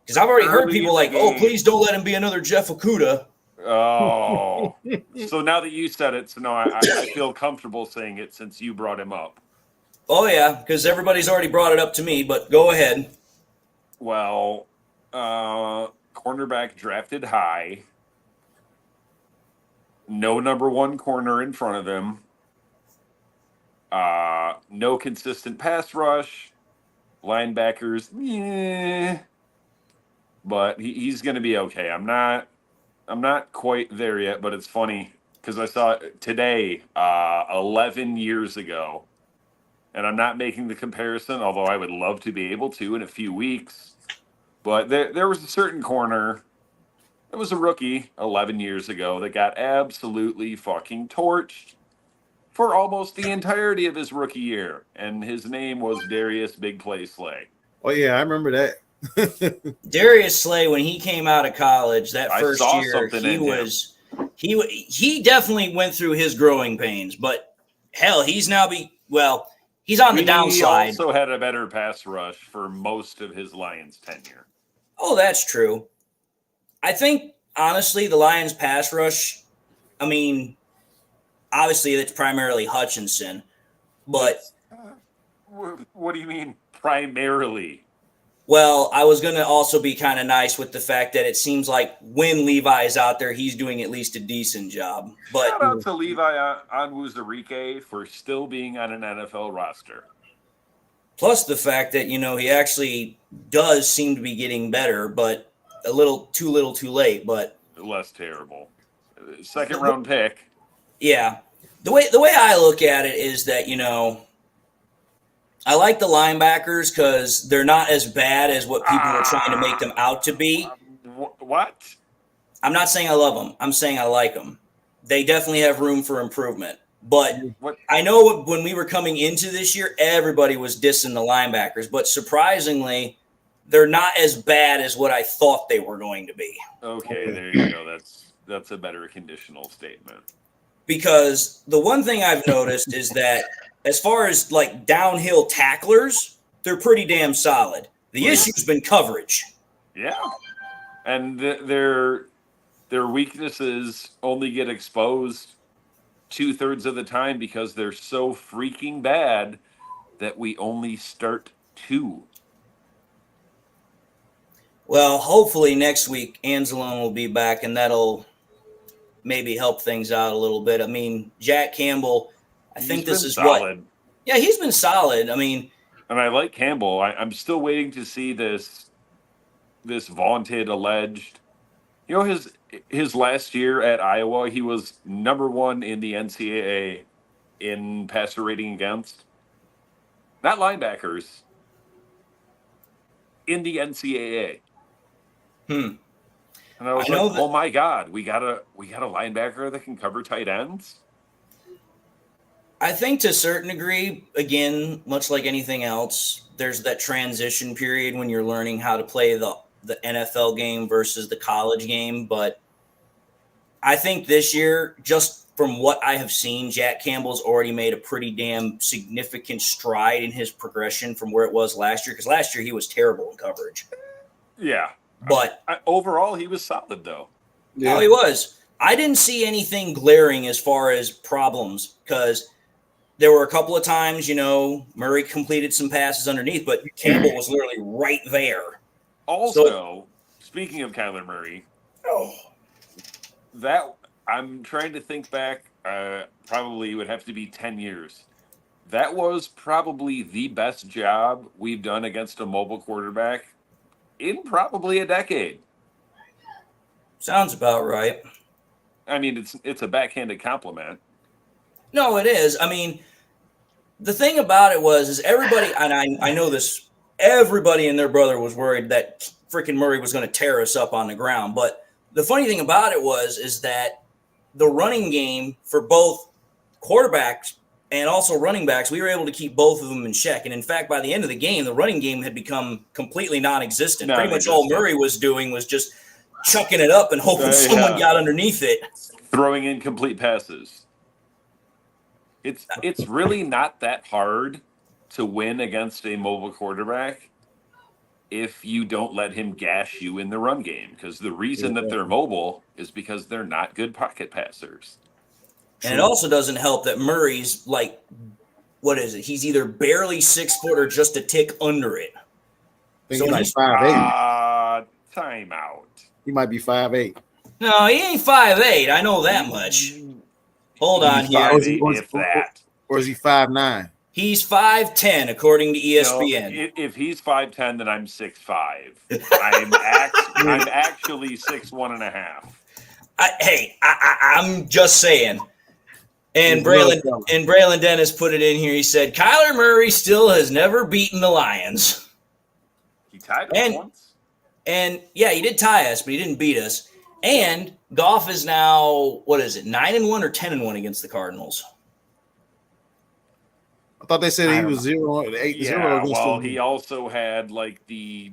Because I've already heard people like, oh, please don't let him be another Jeff Okudah. Oh. So now that you said it, I feel comfortable saying it since you brought him up. Oh, yeah, because everybody's already brought it up to me, but go ahead. Well, cornerback drafted high. No number 1 corner in front of him. No consistent pass rush. Linebackers, yeah. But he's going to be okay. I'm not quite there yet, but it's funny. because I saw it today, 11 years ago, and I'm not making the comparison, although I would love to be able to in a few weeks. But there was a certain corner. It was a rookie 11 years ago that got absolutely fucking torched for almost the entirety of his rookie year, and his name was Darius Big Play Slay. Oh yeah, I remember that. Darius Slay, when he came out of college that I first saw year, something he in him. was he definitely went through his growing pains. But hell, he's now he's on the He downside. also had a better pass rush for most of his Lions tenure. Oh, that's true. I think honestly, the Lions pass rush. I mean, obviously it's primarily Hutchinson, but What do you mean primarily? well, I was going to also be kind of nice with the fact that it seems like when Levi is out there, he's doing at least a decent job. But Shout out to Levi Onwuzurike for still being on an NFL roster. plus the fact that, he actually does seem to be getting better, but a little too late. But Less terrible. Second round pick. yeah, the way I look at it is that, I like the linebackers because they're not as bad as what people are trying to make them out to be. What? I'm not saying I love them. I'm saying I like them. They definitely have room for improvement. But I know when we were coming into this year, everybody was dissing the linebackers. But surprisingly, they're not as bad as what I thought they were going to be. Okay, there you go. That's a better conditional statement. Because the one thing I've noticed is that as far as like downhill tacklers, they're pretty damn solid. The issue's been coverage. Yeah. And their weaknesses only get exposed 2/3 of the time because they're so freaking bad that we only start 2. Well, hopefully next week Anzalone will be back, and that'll maybe help things out a little bit. I mean, Jack Campbell, I think this is solid. Yeah, he's been solid. I mean, and I like Campbell. I'm still waiting to see this vaunted, alleged. His last year at Iowa, he was number 1 in the NCAA in passer rating against, not linebackers, in the NCAA. And I was oh my God, we got a linebacker that can cover tight ends. I think to a certain degree, again, much like anything else, there's that transition period when you're learning how to play the NFL game versus the college game. But I think this year, just from what I have seen, Jack Campbell's already made a pretty damn significant stride in his progression from where it was last year. Because last year he was terrible in coverage. Yeah. But overall, he was solid, though. Yeah. Oh, he was. I didn't see anything glaring as far as problems because there were a couple of times, Murray completed some passes underneath, but Campbell was literally right there. Also, speaking of Kyler Murray, that I'm trying to think back, probably would have to be 10 years. That was probably the best job we've done against a mobile quarterback in probably a decade. Sounds about right. I mean, it's a backhanded compliment. No, it is. I mean, the thing about it is everybody, and I know this, everybody and their brother was worried that freaking Murray was going to tear us up on the ground. But the funny thing about it is that the running game for both quarterbacks and also running backs, we were able to keep both of them in check. And in fact, by the end of the game, the running game had become completely non-existent. Pretty much all Murray was doing was just chucking it up and hoping someone got underneath it. Throwing incomplete passes. It's really not that hard to win against a mobile quarterback if you don't let him gash you in the run game. Because the reason that they're mobile is because they're not good pocket passers. And it also doesn't help that Murray's like, what is it? He's either barely 6 foot or just a tick under it. So he's like 5'8". Timeout. He might be 5'8". No, he ain't 5'8". I know that much. Hold on here. Or is he 5'9"? He's 5'10", according to ESPN. If he's 5'10", then I'm 6'5". I'm actually 6'1.5". I'm just saying. And Braylon Dennis put it in here. He said, Kyler Murray still has never beaten the Lions. He tied us once. And yeah, he did tie us, but he didn't beat us. And Goff is now, 9-1 or 10-1 against the Cardinals? I thought they said he was 0-8-0. Yeah, well, he also had like the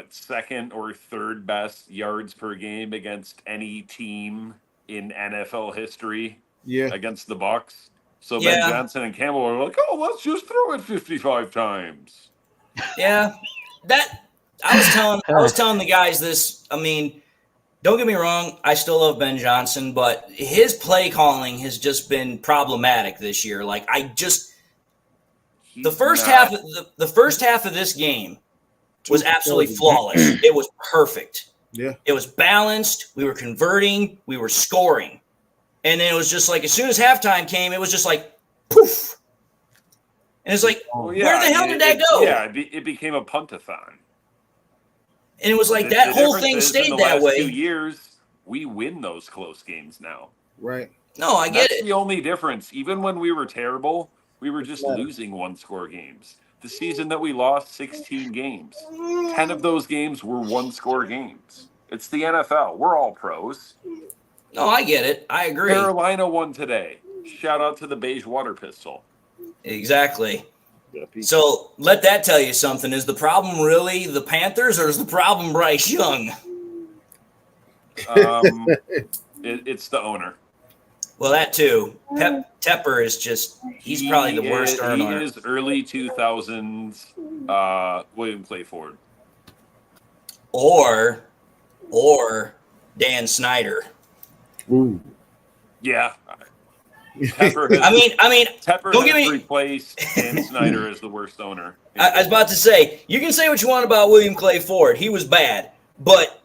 second or third best yards per game against any team in NFL history. Yeah, against the Bucks. So Ben Johnson and Campbell were like, "Oh, let's just throw it 55 times." Yeah, I was telling the guys this. I mean, don't get me wrong, I still love Ben Johnson, but his play calling has just been problematic this year. Like the first half of this game was absolutely flawless. It was perfect. Yeah. It was balanced. We were converting, we were scoring. And then it was just like as soon as halftime came, it was just like poof. And it's like, where the hell did that go? Yeah, it became a puntathon. And it was like that whole thing stayed that way. 2 years, we win those close games now. Right. No, I get it. That's the only difference. Even when we were terrible, we were just losing one-score games. The season that we lost 16 games, 10 of those games were one-score games. It's the NFL. We're all pros. No, I get it. I agree. Carolina won today. Shout out to the beige water pistol. Exactly. So let that tell you something. Is the problem really the Panthers or is the problem Bryce Young? It's the owner. Well, that too. Tepper is he's probably the worst owner. He is early 2000s William Clay Ford. Or Dan Snyder. Ooh. Yeah. Tepper has, Tepper don't has replaced Dan Snyder as the worst owner. I was about to say, you can say what you want about William Clay Ford. He was bad. But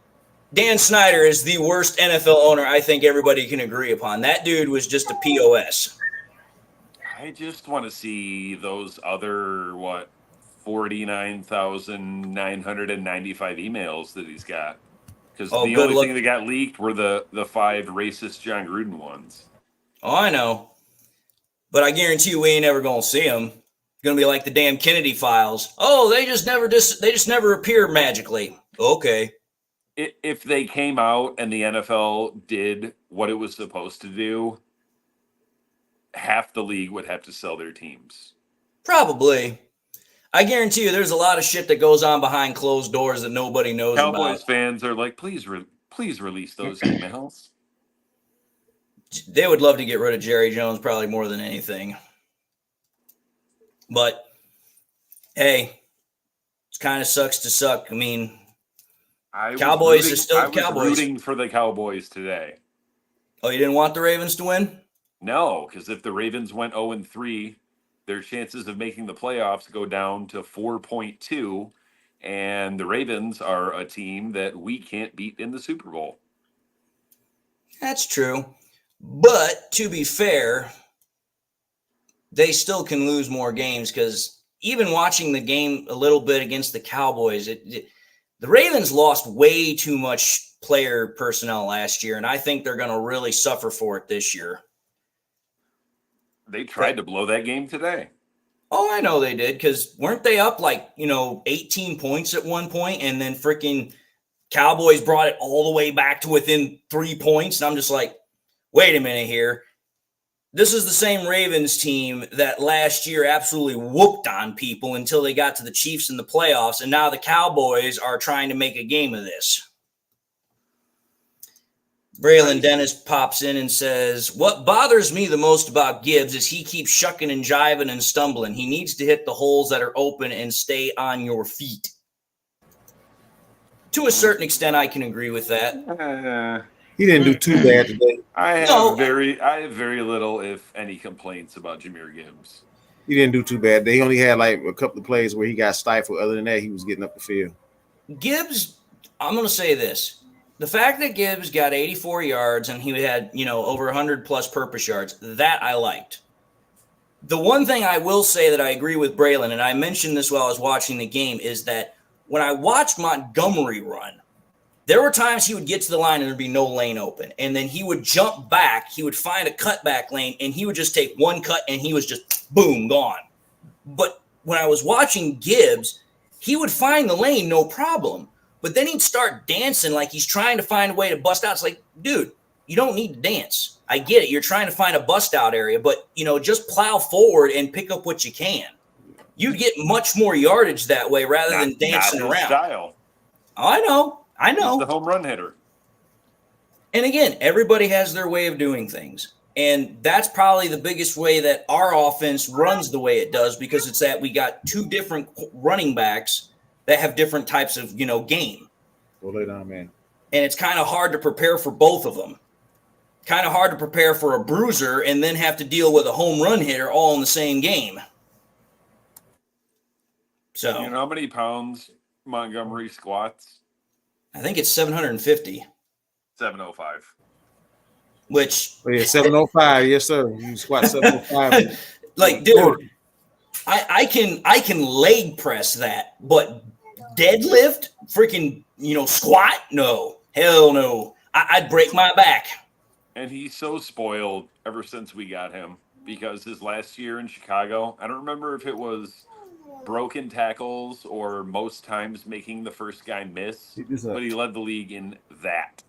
Dan Snyder is the worst NFL owner I think everybody can agree upon. That dude was just a POS. I just want to see those other, 49,995 emails that he's got. Because the only thing that got leaked were the 5 racist John Gruden ones. Oh, I know. But I guarantee you we ain't ever going to see them. It's going to be like the damn Kennedy files. Oh, they just never appear magically. Okay. If they came out and the NFL did what it was supposed to do, half the league would have to sell their teams. Probably. I guarantee you there's a lot of shit that goes on behind closed doors that nobody knows about. Cowboys fans are like, please release those emails. They would love to get rid of Jerry Jones probably more than anything. But, hey, it kind of sucks to suck. I mean, Cowboys are still Cowboys. I was rooting for the Cowboys today. Oh, you didn't want the Ravens to win? No, because if the Ravens went 0-3, their chances of making the playoffs go down to 4.2, and the Ravens are a team that we can't beat in the Super Bowl. That's true. But to be fair, they still can lose more games because even watching the game a little bit against the Cowboys, the Ravens lost way too much player personnel last year, and I think they're going to really suffer for it this year. They tried to blow that game today. Oh, I know they did because weren't they up 18 points at one point, and then freaking Cowboys brought it all the way back to within 3 points, and I'm just like, wait a minute here. This is the same Ravens team that last year absolutely whooped on people until they got to the Chiefs in the playoffs, and now the Cowboys are trying to make a game of this. Braylon Dennis pops in and says, what bothers me the most about Gibbs is he keeps shucking and jiving and stumbling. He needs to hit the holes that are open and stay on your feet. To a certain extent, I can agree with that. He didn't do too bad today. I have very little, if any, complaints about Jahmyr Gibbs. He didn't do too bad. They only had a couple of plays where he got stifled. Other than that, he was getting up the field. Gibbs, I'm going to say this. The fact that Gibbs got 84 yards and he had, over 100 plus purpose yards, that I liked. The one thing I will say that I agree with Braylon, and I mentioned this while I was watching the game, is that when I watched Montgomery run, There were times he would get to the line and there'd be no lane open. And then he would jump back. He would find a cutback lane and he would just take one cut and he was just boom, gone. But when I was watching Gibbs, he would find the lane, no problem. But then he'd start dancing like he's trying to find a way to bust out. It's like, dude, you don't need to dance. I get it. You're trying to find a bust out area, but, just plow forward and pick up what you can. You'd get much more yardage that way rather than dancing around. Style. Oh, I know. He's the home run hitter. And again, everybody has their way of doing things. And that's probably the biggest way that our offense runs the way it does, because it's that we got two different running backs that have different types of, game. Go lay down, man. And it's kind of hard to prepare for both of them. Kind of hard to prepare for a bruiser and then have to deal with a home run hitter all in the same game. So, you know how many pounds Montgomery squats? I think it's 750. 705. Which 705, yes, sir. You squat 705. like, dude, I can leg press that, but deadlift, freaking, squat? No. Hell no. I'd break my back. And he's so spoiled ever since we got him, because his last year in Chicago, I don't remember if it was broken tackles or most times making the first guy miss, but he led the league in that.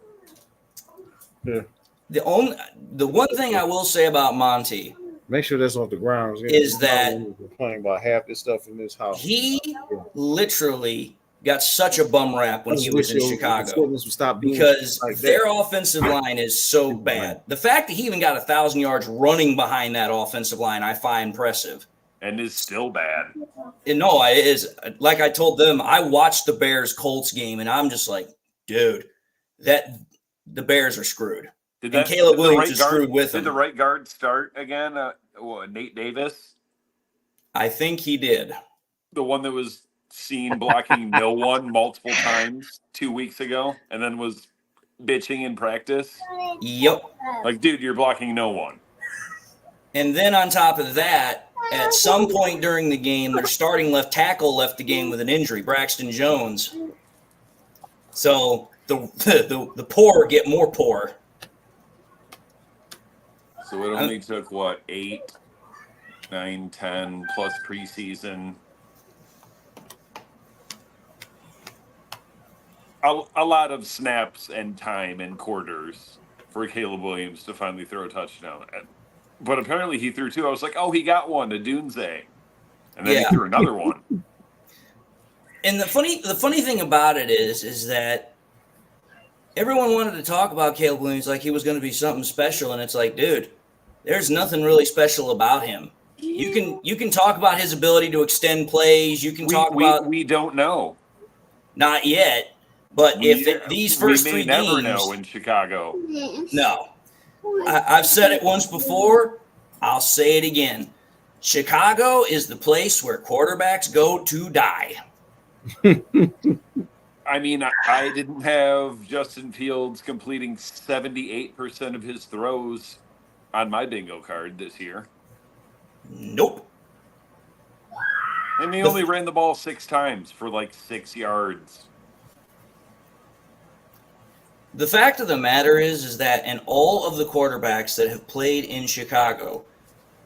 Yeah. The one thing I will say about Monty, make sure that's off the ground, is that we're playing about half this stuff in this house. He literally got such a bum rap when he was in Chicago because their offensive line is so bad. The fact that he even got 1,000 yards running behind that offensive line, I find impressive. And is still bad. No, it is. Like I told them, I watched the Bears-Colts game, and I'm just like, dude, that the Bears are screwed. And Caleb Williams is screwed with them. Did the right guard start again? Nate Davis? I think he did. The one that was seen blocking no one multiple times 2 weeks ago and then was bitching in practice? Yep. Like, dude, you're blocking no one. And then on top of that, at some point during the game, their starting left tackle left the game with an injury, Braxton Jones. So the poor get more poor. So it only took, 8, 9, 10 plus preseason. A lot of snaps and time and quarters for Caleb Williams to finally throw a touchdown. But apparently he threw two. I was like, oh, he got one to Dunze. And then he threw another one. And the funny thing about it is that everyone wanted to talk about Caleb Williams like he was going to be something special. And it's like, dude, there's nothing really special about him. You can talk about his ability to extend plays. You can talk about. We don't know. Not yet. But these first three games. We may never know in Chicago. No. I've said it once before. I'll say it again. Chicago is the place where quarterbacks go to die. I mean, I didn't have Justin Fields completing 78% of his throws on my bingo card this year. Nope. And he only ran the ball 6 times for 6 yards. The fact of the matter is that in all of the quarterbacks that have played in Chicago,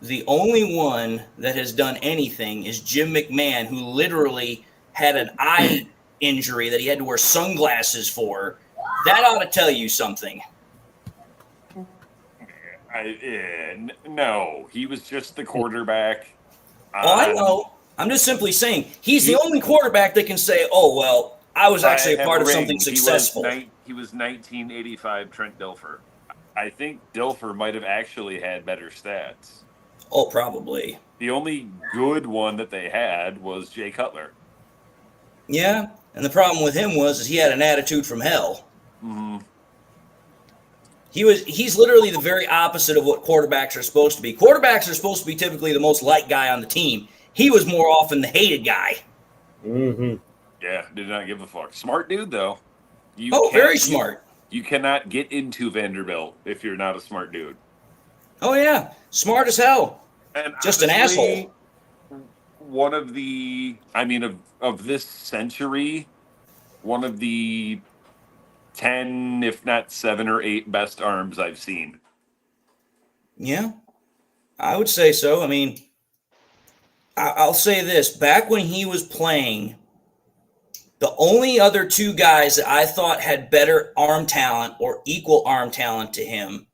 the only one that has done anything is Jim McMahon, who literally had an eye injury that he had to wear sunglasses for. That ought to tell you something. No, he was just the quarterback. I know. I'm just simply saying he's the only quarterback that can say, oh, well, I was actually a part of something successful. He was 1985 Trent Dilfer. I think Dilfer might have actually had better stats. Oh, probably. The only good one that they had was Jay Cutler. Yeah, and the problem with him is he had an attitude from hell. Mm-hmm. He's literally the very opposite of what quarterbacks are supposed to be. Quarterbacks are supposed to be typically the most liked guy on the team. He was more often the hated guy. Mm-hmm. Yeah, did not give a fuck. Smart dude, though. Very smart. You cannot get into Vanderbilt if you're not a smart dude. Oh, yeah. Smart as hell. And just an asshole. One of the, of this century, one of the 10, if not 7 or 8 best arms I've seen. Yeah, I would say so. I mean, I'll say this. Back when he was playing, the only other 2 guys that I thought had better arm talent or equal arm talent to him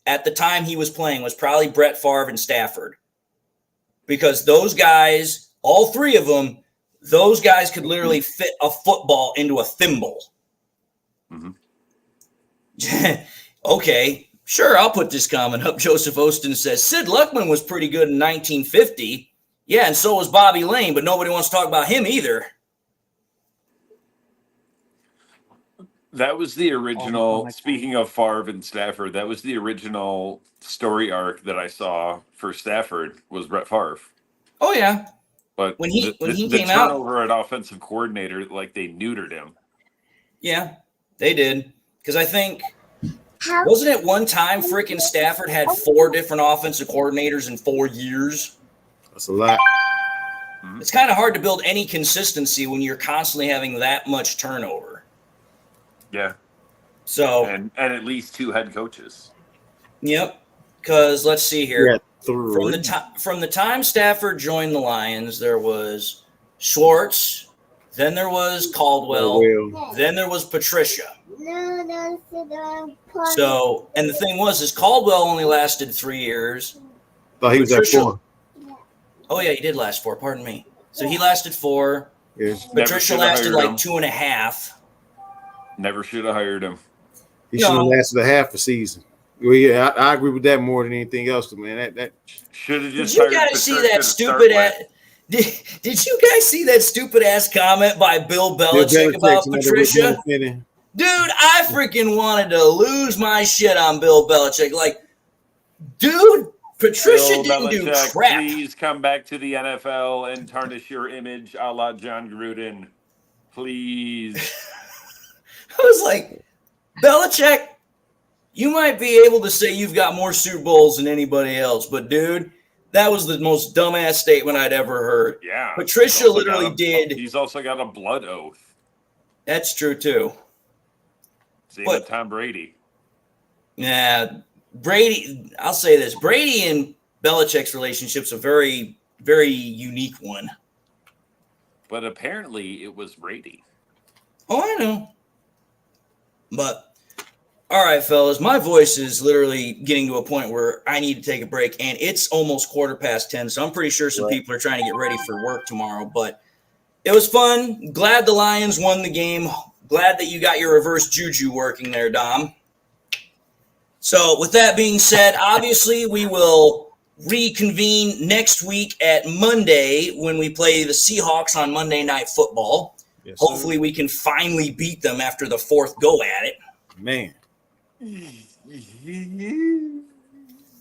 at the time he was playing was probably Brett Favre and Stafford. Because those guys, all 3 of them, those guys could literally fit a football into a thimble. Mm-hmm. Okay, sure, I'll put this comment up. Joseph Ostin says, Sid Luckman was pretty good in 1950. Yeah, and so was Bobby Lane, but nobody wants to talk about him either. That was the original, speaking of Favre and Stafford, that was the original story arc that I saw for Stafford was Brett Favre. Oh, yeah. But when he came the out, turnover at offensive coordinator, like they neutered him. Yeah, they did. Because I think, wasn't it one time freaking Stafford had 4 different offensive coordinators in 4 years? That's a lot. It's kind of hard to build any consistency when you're constantly having that much turnover. Yeah. So and at least 2 head coaches. Yep. Because let's see here. Yeah, from the time Stafford joined the Lions, there was Schwartz, then there was Caldwell, then there was Patricia. So, and the thing was, Caldwell only lasted 3 years. Thought he was at 4. Oh yeah, he did last 4. Pardon me. So he lasted 4. Yes. Patricia lasted like 2.5. Never should have hired him. He should have lasted a half a season. Well, yeah, I agree with that more than anything else, man. That should have just. Did you guys see that stupid ass? Did you guys see that stupid ass comment by Bill Belichick about Patricia? Dude, I freaking wanted to lose my shit on Bill Belichick. Like, dude, Patricia didn't do crap. Please come back to the NFL and tarnish your image, a la John Gruden. Please. I was like, Belichick, you might be able to say you've got more Super Bowls than anybody else, but dude, that was the most dumbass statement I'd ever heard. Yeah. Patricia literally did. He's also got a blood oath. That's true too. Same with Tom Brady. Yeah, Brady. I'll say this: Brady and Belichick's relationship's a very, very unique one. But apparently, it was Brady. Oh, I know. But, all right, fellas, my voice is literally getting to a point where I need to take a break, and it's almost 10:15, so I'm pretty sure some people are trying to get ready for work tomorrow. But it was fun. Glad the Lions won the game. Glad that you got your reverse juju working there, Dom. So, with that being said, obviously we will reconvene next week at Monday when we play the Seahawks on Monday Night Football. Yes, hopefully we can finally beat them after the 4th go at it. Man.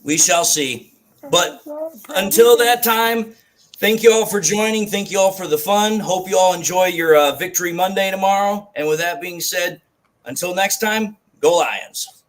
We shall see. But until that time, thank you all for joining. Thank you all for the fun. Hope you all enjoy your Victory Monday tomorrow. And with that being said, until next time, go Lions.